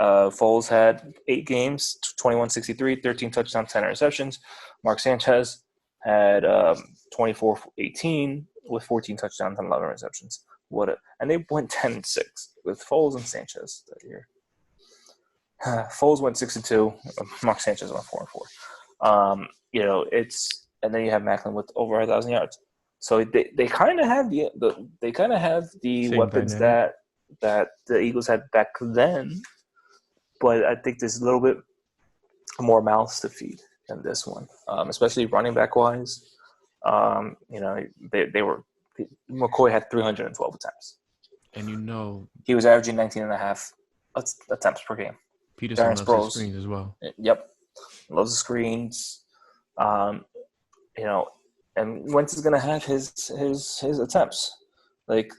S3: Foles had 8 games, 21-63, 13 touchdowns, 10 interceptions. Mark Sanchez had 24-18 with 14 touchdowns and 11 receptions. And they went 10-6 with Foles and Sanchez that year. Foles went 6-2. Mark Sanchez went 4-4. And then you have Maclin with over 1,000 yards. So they kind of have the weapons
S2: dynamic
S3: that the Eagles had back then, but I think there's a little bit more mouths to feed than this one, especially running back wise. McCoy had 312 attempts,
S2: and
S3: he was averaging 19.5 attempts per game.
S2: Peterson loves the screens as well.
S3: Yep, loves the screens. And Wentz is going to have his attempts. Like,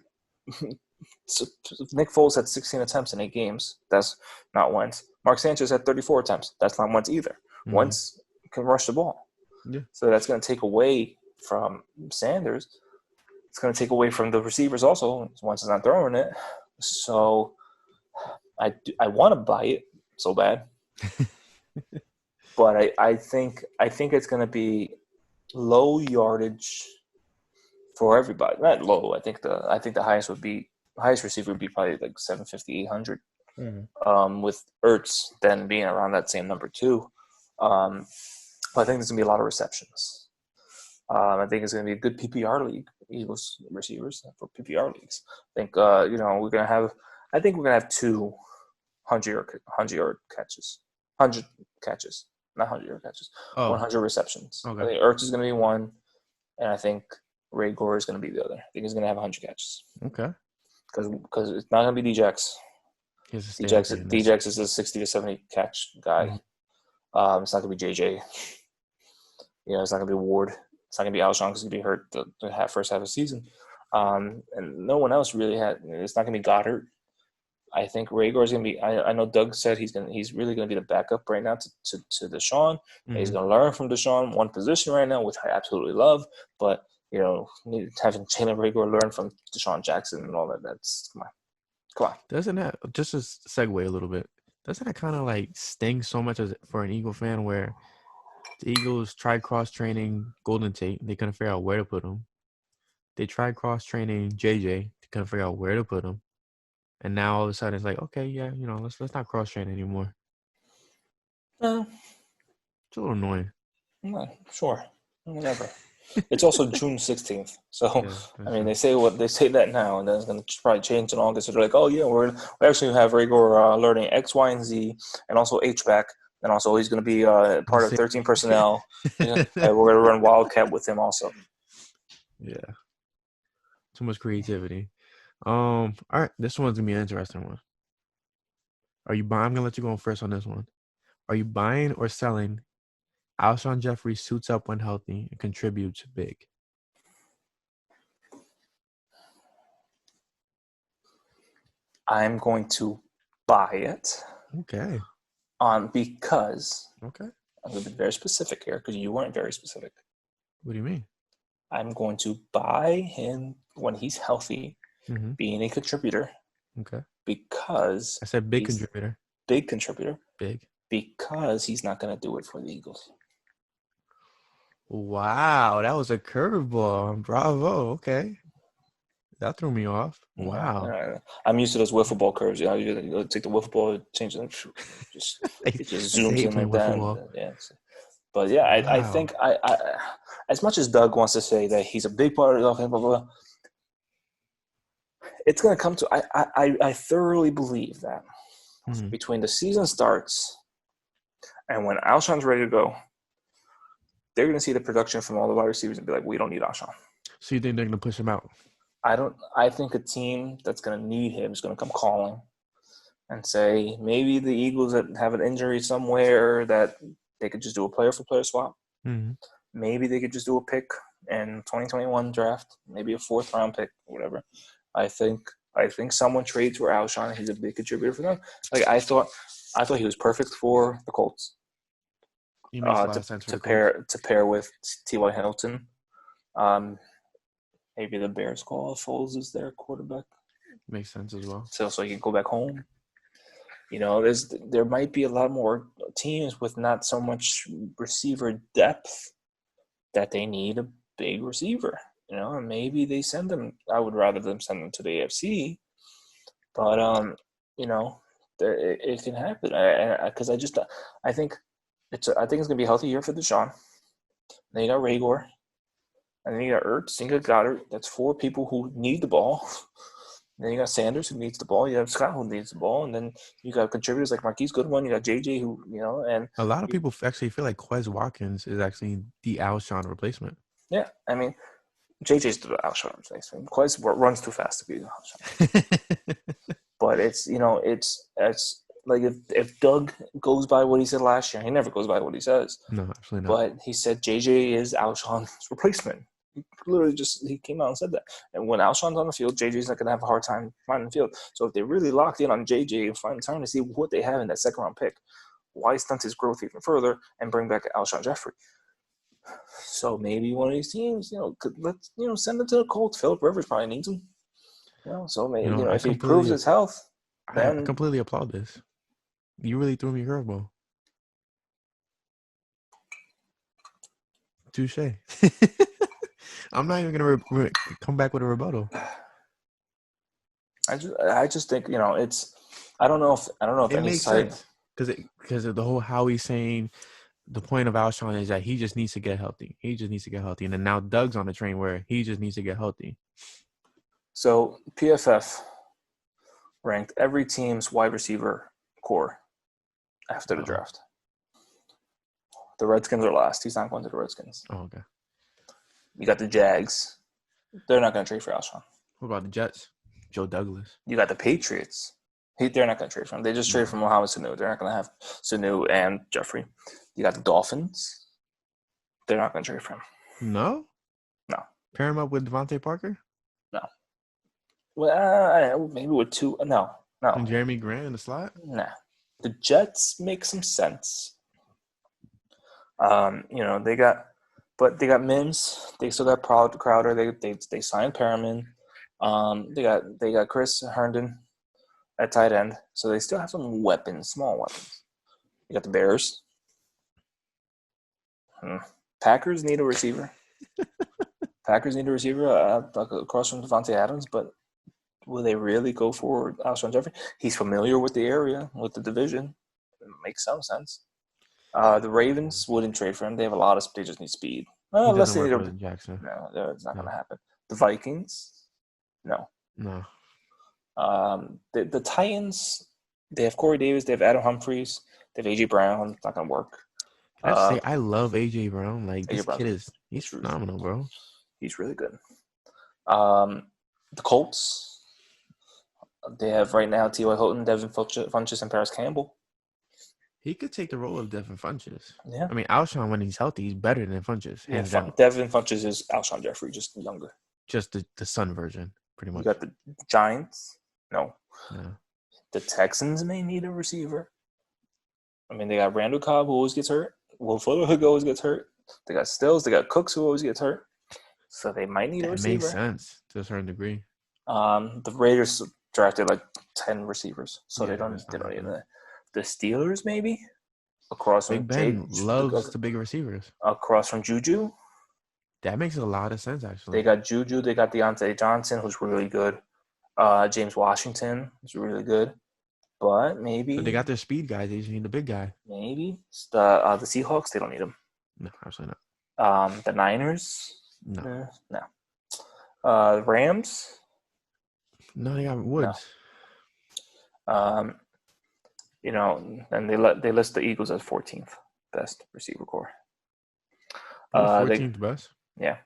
S3: so Nick Foles had 16 attempts in 8 games. That's not Wentz. Mark Sanchez had 34 attempts. That's not Wentz either.
S2: Mm-hmm.
S3: Wentz can rush the ball.
S2: Yeah.
S3: So that's going to take away from Sanders. It's going to take away from the receivers also. Wentz is not throwing it. So I want to buy it so bad. But I think it's going to be low yardage for everybody. Not low. I think the highest receiver would be probably like 750, 800.
S2: Mm-hmm.
S3: With Ertz then being around that same number too. But I think there's gonna be a lot of receptions. I think it's gonna be a good PPR league. Eagles receivers for PPR leagues. I think we're gonna have 2 100-yard catches. 100 catches. Not 100-yard catches. 100 receptions.
S2: Okay.
S3: I think Ertz is going to be one, and I think Ray Gore is going to be the other. I think he's going to have 100 catches.
S2: Okay.
S3: Because it's not going to be Djax. Djax is a 60 to 70 catch guy. Mm-hmm. It's not going to be JJ. It's not going to be Ward. It's not going to be Alshon because he's going to be hurt the first half of the season. And no one else really had. It's not going to be Goddard. I think Rager is going to be. I know Doug said he's really going to be the backup right now to Deshaun. Mm-hmm. He's going to learn from Deshaun one position right now, which I absolutely love. But having Jalen Rager learn from Deshaun Jackson and all that. That's come on.
S2: Doesn't that, just to segue a little bit? Doesn't that kind of like sting so much for an Eagle fan where the Eagles tried cross training Golden Tate, they couldn't figure out where to put him. They tried cross training JJ, they couldn't figure out where to put him. And now all of a sudden it's like, okay, yeah, let's not cross train anymore. It's a little annoying.
S3: Sure, whatever. It's also June 16th, so yeah, they say that now, and then it's going to probably change in August. So they're like, oh yeah, we actually have Rager learning X, Y, and Z, and also H-back, and also he's going to be part of 13 personnel. And we're going to run Wildcat with him also.
S2: Yeah, too much creativity. All right, this one's gonna be an interesting one. Are you buying? I'm gonna let you go on first on this one. Are you buying or selling Alshon Jeffrey suits up when healthy and contributes big.
S3: I'm going to buy it.
S2: Okay.
S3: Because
S2: Okay.
S3: I'm going to be very specific here because you weren't very specific.
S2: What do you mean?
S3: I'm going to buy him when he's healthy, being a contributor.
S2: Okay.
S3: Because
S2: I said big contributor.
S3: Big contributor.
S2: Big.
S3: Because he's not going to do it for the Eagles.
S2: Wow, that was a curveball. Bravo. Okay. That threw me off. Wow.
S3: Yeah. I'm used to those wiffle ball curves. You know, you take the wiffle ball, change it, it just zooms in like that. Yeah. But yeah, wow. I think I as much as Doug wants to say that he's a big part of the offense, blah, blah, blah, it's going to come to I thoroughly believe that between the season starts and when Alshon's ready to go, they're going to see the production from all the wide receivers and be like, we don't need Alshon.
S2: So you think they're going to push him out?
S3: I think a team that's going to need him is going to come calling and say maybe the Eagles that have an injury somewhere that they could just do a player-for-player swap.
S2: Mm-hmm. Maybe
S3: they could just do a pick in 2021 draft, maybe a fourth-round pick, whatever. I think someone trades for Alshon. He's a big contributor for them. Like I thought he was perfect for the Colts.
S2: He makes a lot of sense for
S3: the Colts. To pair with T.Y. Hilton. Maybe the Bears call Foles as their quarterback.
S2: Makes sense as well.
S3: So he can go back home. You know, there might be a lot more teams with not so much receiver depth that they need a big receiver. You know, and maybe they send them. I would rather them send them to the AFC. But you know, it can happen. Because I think it's going to be a healthy year for Deshaun. Then you got Raygor. And then you got Ertz, then you got Goddard. That's four people who need the ball. Then you got Sanders who needs the ball. You have Scott who needs the ball. And then you got contributors like Marquise Goodwin. You got JJ who, you know, and
S2: a lot of people actually feel like Quez Watkins is actually the Alshon replacement.
S3: Yeah. I mean, JJ's the Alshon replacement. Quez runs too fast to be the Alshon. But it's, you know, it's like if Doug goes by what he said last year, he never goes by what he says.
S2: No, absolutely not.
S3: But he said JJ is Alshon's replacement. He came out and said that. And when Alshon's on the field, JJ's not going to have a hard time finding the field. So if they really locked in on JJ and find time to see what they have in that second-round pick, why stunt his growth even further and bring back Alshon Jeffrey? So maybe one of these teams, you know, let's send him to the Colts. Philip Rivers probably needs him. You know, so maybe if he proves his health, then
S2: I completely applaud this. You really threw me a curveball. Touche. I'm not even gonna come back with a rebuttal.
S3: I just think, you know, it's. I don't know if
S2: it makes sense because of the whole how he's saying the point of Alshon is that he just needs to get healthy. And then now Doug's on the train where he just needs to get healthy.
S3: So PFF ranked every team's wide receiver core after the draft. The Redskins are last. He's not going to the Redskins.
S2: Oh, okay.
S3: You got the Jags. They're not going to trade for Alshon.
S2: What about the Jets? Joe Douglas.
S3: You got the Patriots. They're not going to trade for him. They just trade for Mohamed Sanu. They're not going to have Sanu and Jeffrey. You got the Dolphins. They're not going to trade for him.
S2: No?
S3: No.
S2: Pair him up with Devontae Parker?
S3: No. Well, maybe with two. No.
S2: And Jeremy Grant in the slot?
S3: Nah. The Jets make some sense. You know, they got Mims. They still got Crowder. They signed Perriman. They got Chris Herndon at tight end. So they still have some weapons, small weapons. You got the Bears. Packers need a receiver. Across from Devontae Adams, but will they really go for Alshon Jeffrey? He's familiar with the area, with the division. It makes some sense. The Ravens wouldn't trade for him. They have a lot of – they just need speed. Unless they need
S2: Jackson.
S3: No, it's not going to happen. The Vikings? No. The Titans, they have Corey Davis. They have Adam Humphries. They have A.J. Brown. It's not going to work.
S2: I say I love A.J. Brown. Like, this kid he's phenomenal, bro.
S3: He's really good. The Colts, they have right now T.Y. Hilton, Devin Funchess, and Paris Campbell.
S2: He could take the role of Devin Funchess.
S3: Yeah.
S2: I mean, Alshon, when he's healthy, he's better than Funchess, hands down.
S3: Devin Funchess is Alshon Jeffrey, just younger.
S2: Just the son version, pretty much.
S3: You got the Giants. No.
S2: Yeah.
S3: The Texans may need a receiver. I mean, they got Randall Cobb, who always gets hurt. Will Fuller, who always gets hurt. They got Stills. They got Cooks, who always gets hurt. So they might need a receiver.
S2: That makes sense to a certain degree.
S3: The Raiders drafted like 10 receivers, so
S2: Yeah,
S3: they don't
S2: that's
S3: need
S2: not
S3: it.
S2: bad.
S3: The Steelers maybe across from
S2: Big Ben loves the big receivers.
S3: across from Juju.
S2: That makes a lot of sense, actually.
S3: They got Juju. They got Deontay Johnson, who's really good. James Washington is really good, but maybe
S2: But they got their speed guys. They just need the big guy.
S3: maybe the Seahawks. They don't need him.
S2: No, absolutely not.
S3: The Niners.
S2: No.
S3: No. The Rams.
S2: No, they got Woods.
S3: You know, and they list the Eagles as 14th best receiver core.
S2: 14th best.
S3: Yeah.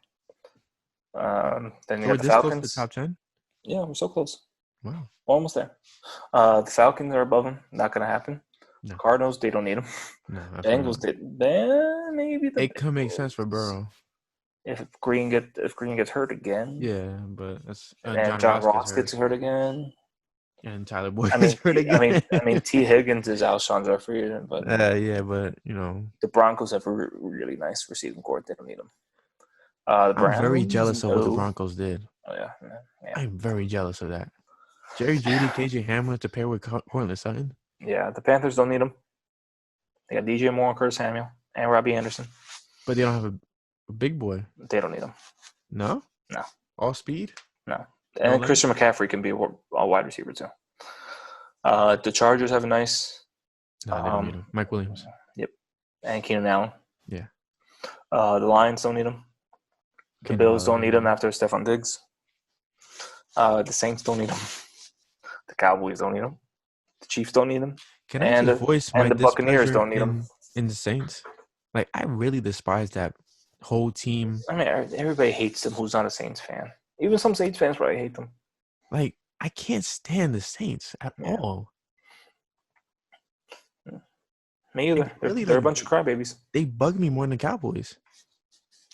S3: Then you
S2: We're
S3: got the
S2: this close to
S3: Falcons.
S2: the top 10?
S3: Yeah, we're so close.
S2: Wow.
S3: We're almost there. The Falcons are above them. Not going to happen.
S2: No.
S3: Cardinals, they don't need them.
S2: No, absolutely
S3: Bengals,
S2: not.
S3: maybe the
S2: It could make
S3: Bengals.
S2: sense for Burrow.
S3: If Green gets hurt again.
S2: Yeah, but that's
S3: And John Ross gets hurt again.
S2: And Tyler Boyd
S3: I mean,
S2: gets hurt again.
S3: I mean, T. Higgins is Alshon Jeffrey, but
S2: yeah, but you know,
S3: the Broncos have a really nice receiving core. They don't need them. The Browns,
S2: I'm very jealous of what the Broncos did.
S3: Oh yeah.
S2: I'm very jealous of that. Jerry Jeudy, KJ Hamler to pair with Cortland Sutton.
S3: Yeah, the Panthers don't need them. They got DJ Moore, Curtis Samuel, and Robbie Anderson.
S2: But they don't have a big boy.
S3: They don't need them.
S2: No?
S3: No.
S2: All speed?
S3: No. And Christian McCaffrey can be a wide receiver too. The Chargers have a nice.
S2: No, they don't need him. Mike Williams.
S3: Yep. And Keenan Allen.
S2: Yeah.
S3: The Lions don't need him. The Bills don't need him after Stephon Diggs. The Saints don't need him. The Cowboys don't need him. The Chiefs don't need him.
S2: Can I just voice my
S3: and the Buccaneers
S2: displeasure
S3: don't need him.
S2: in the Saints? Like, I really despise that whole team.
S3: I mean, everybody hates them who's not a Saints fan. Even some Saints fans probably hate them.
S2: Like, I can't stand the Saints at all.
S3: Me either. They're a bunch of crybabies.
S2: They bug me more than the Cowboys.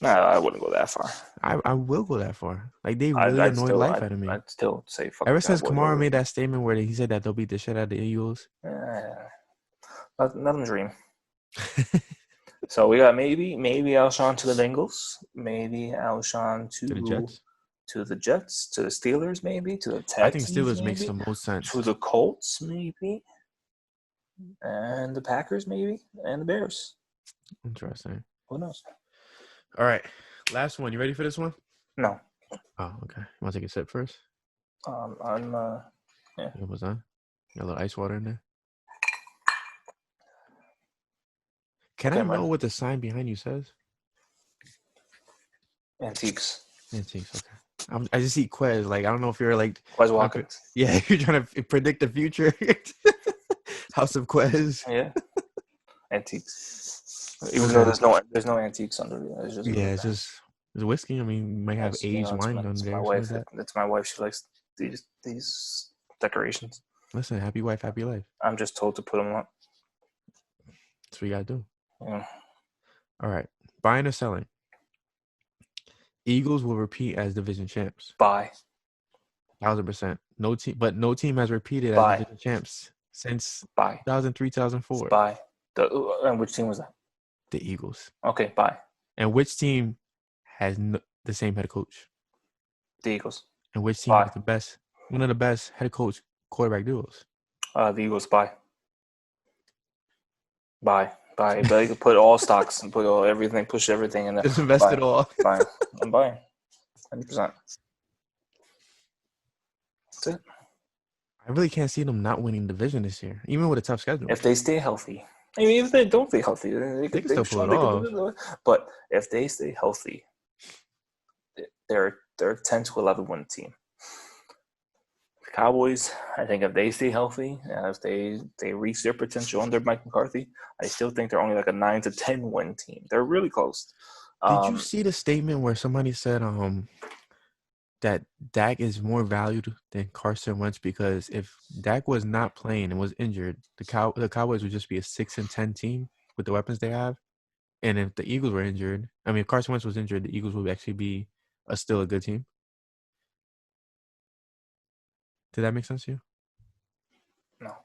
S3: No, I wouldn't go that far.
S2: I will go that far. Like, they really annoy the life out of me.
S3: I'd still say fuck.
S2: Ever since Kamara made that statement where he said that they'll beat the shit out of the Eagles.
S3: Let them dream. So we got maybe Alshon to the Bengals, maybe Alshon to
S2: the Jets,
S3: to the Steelers, maybe to the Texans.
S2: I think Steelers
S3: maybe,
S2: makes the most sense.
S3: To the Colts, maybe, and the Packers, maybe, and the Bears.
S2: Interesting.
S3: Who knows?
S2: All right, last one. You ready for this one?
S3: No.
S2: Oh, okay. You want to take a sip first?
S3: I'm yeah.
S2: It was on. Got a little ice water in there. Can I know what the sign behind you says?
S3: Antiques.
S2: Antiques. Okay. I just see Quez. Like, I don't know if you're like
S3: Quez Watkins.
S2: Yeah, you're trying to predict the future. House of Quez.
S3: Yeah. Antiques. Even though there's no antiques under it. It's just
S2: it's whiskey. I mean, you might have aged wine under there.
S3: My wife. That's my wife. She likes these decorations.
S2: Listen, happy wife, happy life.
S3: I'm just told to put them up.
S2: That's what you gotta do.
S3: Yeah.
S2: All right. Buying or selling? Eagles will repeat as division champs.
S3: Buy.
S2: 1,000%. No team has repeated as division champs since 2003, 2004.
S3: Buy. And which team was that?
S2: The Eagles.
S3: Okay, buy.
S2: And which team has the same head coach?
S3: The Eagles.
S2: And which team has one of the best head coach quarterback duos?
S3: The Eagles. Buy. But you can put all stocks and put everything, push everything in there.
S2: Just invest it all.
S3: Buy. I'm buying. 100%. That's it.
S2: I really can't see them not winning division this year, even with a tough schedule.
S3: If they stay healthy. I mean, if they don't stay healthy, they
S2: can still pull it off.
S3: But if they stay healthy, they're a 10 to 11 win team. The Cowboys, I think if they stay healthy, and if they reach their potential under Mike McCarthy, I still think they're only like a 9 to 10 win team. They're really close.
S2: Did you see the statement where somebody said that Dak is more valued than Carson Wentz because if Dak was not playing and was injured, the Cowboys would just be a 6-10 team with the weapons they have. And if the Eagles were injured, I mean, if Carson Wentz was injured, the Eagles would actually be still a good team. Did that make sense to you?
S3: No.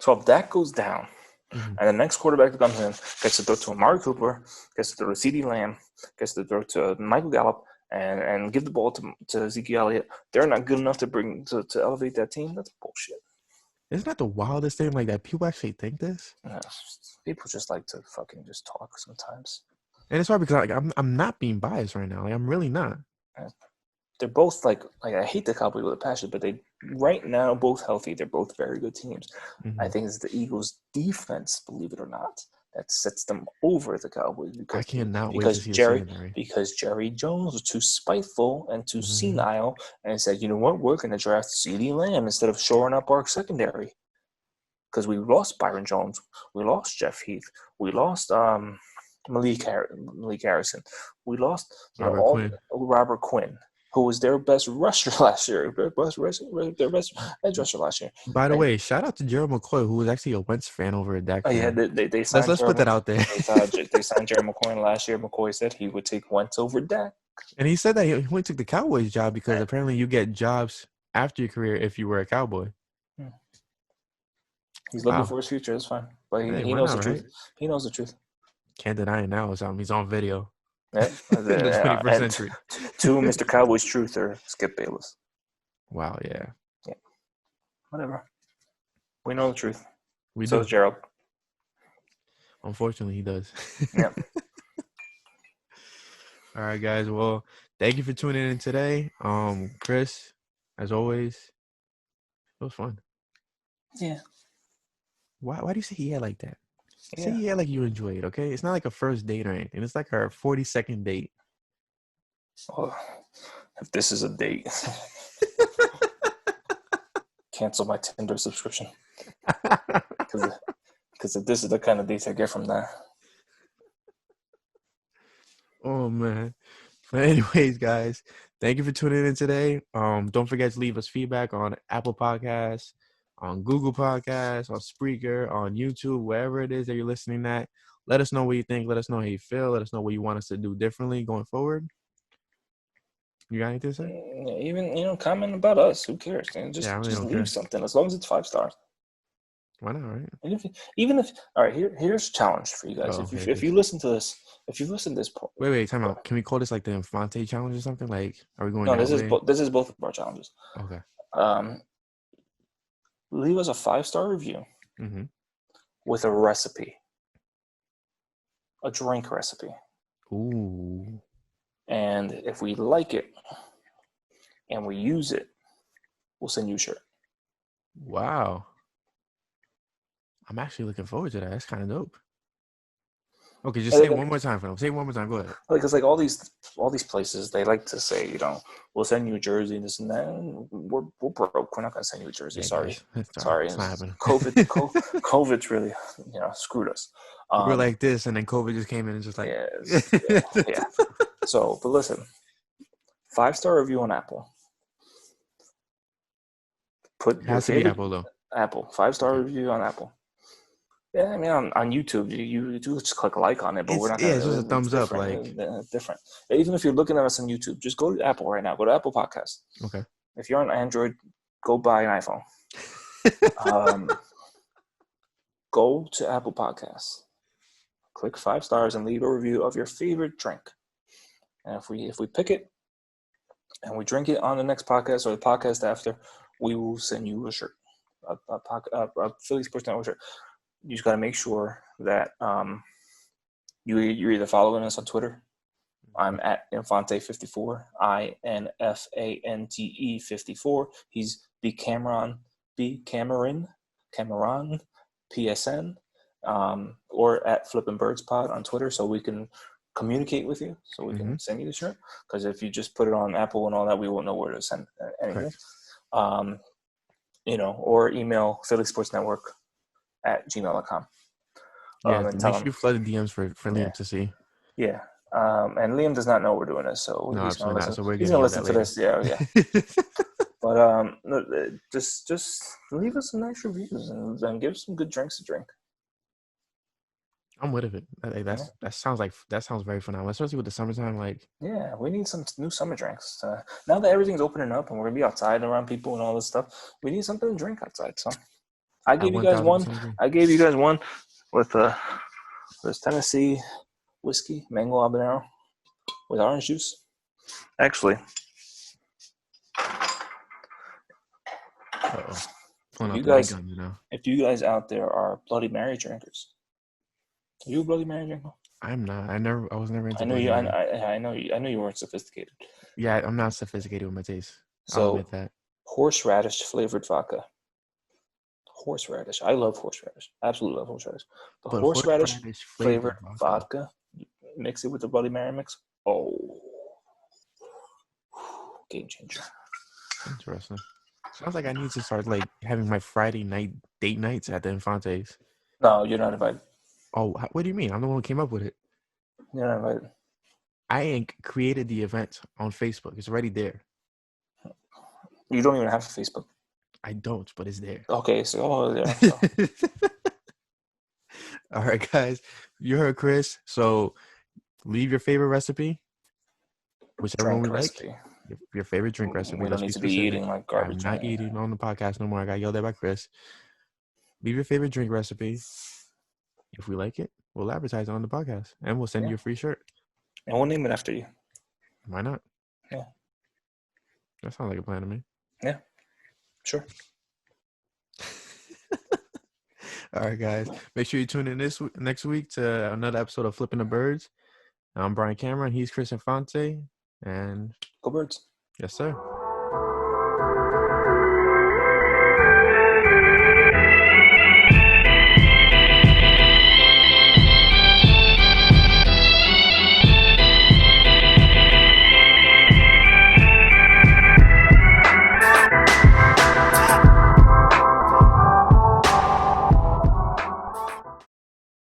S3: So if Dak goes down, and the next quarterback that comes in gets to throw to Amari Cooper, gets to throw to CeeDee Lamb, gets to throw to Michael Gallup, and give the ball to Ezekiel Elliott, they're not good enough to elevate that team. That's bullshit.
S2: Isn't that the wildest thing like that? People actually think this?
S3: Yeah, people just like to fucking just talk sometimes.
S2: And it's hard because I'm not being biased right now. Like, I'm really not.
S3: They're both like I hate the Cowboys with a passion, but they right now both healthy. They're both very good teams. I think it's the Eagles' defense, believe it or not, that sets them over the Cowboys
S2: I cannot wait to see the secondary.
S3: Because Jerry Jones was too spiteful and too senile and said, you know what, we're going to draft CeeDee Lamb instead of shoring up our secondary. Because we lost Byron Jones, we lost Jeff Heath, we lost Malik Harrison, we lost Robert Quinn, who was their best rusher last year, their best edge rusher last year.
S2: By the way, shout out to Gerald McCoy, who was actually a Wentz fan over at Dak.
S3: Oh yeah, they signed.
S2: Let's put that out there.
S3: They signed Jerry McCoy last year. McCoy said he would take Wentz over Dak,
S2: and he said that he only took the Cowboys job because apparently you get jobs after your career if you were a Cowboy.
S3: He's looking for his future. That's fine, but he knows the truth. He knows the truth. Can't
S2: deny it now. He's on video.
S3: Yeah, the 21st century. Two Mr. Cowboys truther, Skip Bayless.
S2: Wow, yeah.
S3: Whatever. We know the truth.
S2: So
S3: does Gerald.
S2: Unfortunately, he does.
S3: Yeah.
S2: All right, guys. Well, thank you for tuning in today. Chris, as always, it was fun.
S3: Yeah.
S2: Why do you say yeah like that? Say yeah like you enjoy it, okay? It's not like a first date or anything. It's like our 42nd date.
S3: Oh, if this is a date, cancel my Tinder subscription. Because if this is the kind of dates I get from that.
S2: Oh, man. But anyways, guys, thank you for tuning in today. Don't forget to leave us feedback on Apple Podcasts, on Google Podcasts, on Spreaker, on YouTube, wherever it is that you're listening at. Let us know what you think. Let us know how you feel. Let us know what you want us to do differently going forward. You got anything to say?
S3: Even, comment about us. Who cares? Just leave something as long as it's 5 stars.
S2: Why not, right?
S3: Even if all right, here's a challenge for you guys. If you listen to this,
S2: wait, time out. Can we call this like the Infante challenge or something? Like, are we going?
S3: No, this is both of our challenges.
S2: Okay.
S3: Leave us a 5-star review with a recipe, a drink recipe.
S2: Ooh.
S3: And if we like it and we use it, we'll send you a shirt.
S2: Wow. I'm actually looking forward to that. That's kind of dope. Okay, just say it one more time for them. Say it one more time. Go ahead.
S3: Because all these places, they like to say, we'll send you a jersey, this and that. And we're broke. We're not going to send you a jersey.
S2: Yeah,
S3: sorry.
S2: Sorry. It's not happening.
S3: COVID's really, screwed us.
S2: We're like this, and then COVID just came in and just like.
S3: Yeah. So, but listen, 5-star review on Apple.
S2: Has to be Apple, though.
S3: Apple. 5-star review on Apple. Yeah, I mean, on YouTube, you do just click like on it, but we're not going to.
S2: Yeah, it's just a thumbs up.
S3: It's different. Even if you're looking at us on YouTube, just go to Apple right now. Go to Apple Podcasts.
S2: Okay.
S3: If you're on Android, go buy an iPhone. Go to Apple Podcasts. Click 5 stars and leave a review of your favorite drink. And if we pick it and we drink it on the next podcast or the podcast after, we will send you a shirt, a Philly Sports Network shirt. You just got to make sure that you're either following us on Twitter. I'm at Infante54, INFANTE 54. He's Cameron PSN, or at Flippin Birds Pod on Twitter, so we can communicate with you, so we can send you the shirt. Because if you just put it on Apple and all that, we won't know where to send anything. Or email Philly Sports Network at gmail.com.
S2: Yeah, make sure you flood the DMs for Liam to see.
S3: Yeah. And Liam does not know we're doing this, so
S2: No,
S3: he's gonna
S2: absolutely not.
S3: listen.
S2: So we're
S3: He's
S2: gonna
S3: gonna
S2: yell
S3: listen
S2: that
S3: to
S2: later.
S3: this. Yeah. But just leave us some nice reviews and give us some good drinks to drink.
S2: I'm with it. That sounds very phenomenal, especially with the summertime. Like,
S3: yeah, we need some new summer drinks. Now that everything's opening up and we're gonna be outside around people and all this stuff, we need something to drink outside. So I gave you guys one.
S2: 1000% agree.
S3: I gave you guys one with this Tennessee whiskey, mango habanero, with orange juice. Actually,
S2: Pulling out the big guns,
S3: if you guys out there are Bloody Mary drinkers, are you a Bloody Mary drinker?
S2: I'm not. I was never into.
S3: I know you. I know you. I know you weren't sophisticated.
S2: Yeah, I'm not sophisticated with my taste.
S3: So,
S2: I'll admit that.
S3: Horseradish flavored vodka. Horseradish. I love horseradish. Absolutely love horseradish. The horseradish flavored vodka. Mix it with the Bloody Mary mix. Oh, game changer.
S2: Interesting. Sounds like I need to start like having my Friday night date nights at the Infantes.
S3: No, you're not invited.
S2: Oh, what do you mean? I'm the one who came up with it.
S3: You're not invited.
S2: I created the event on Facebook. It's already there.
S3: You don't even have a Facebook.
S2: I don't, but it's there.
S3: Okay, so yeah. So.
S2: All right, guys. You heard Chris. So leave your favorite recipe, whichever
S3: drink
S2: one we
S3: recipe.
S2: like. Your favorite drink recipe.
S3: We don't need to be eating like garbage.
S2: I'm not eating on the podcast no more. I got yelled at by Chris. Leave your favorite drink recipe. If we like it, we'll advertise it on the podcast, and we'll send you a free shirt.
S3: And we'll name it after you.
S2: Why not?
S3: Yeah.
S2: That sounds like a plan to me.
S3: Yeah. Sure.
S2: All right, guys. Make sure you tune in next week to another episode of Flippin' the Birds. I'm Brian Cameron. He's Chris Infante. And
S3: go Birds.
S2: Yes, sir.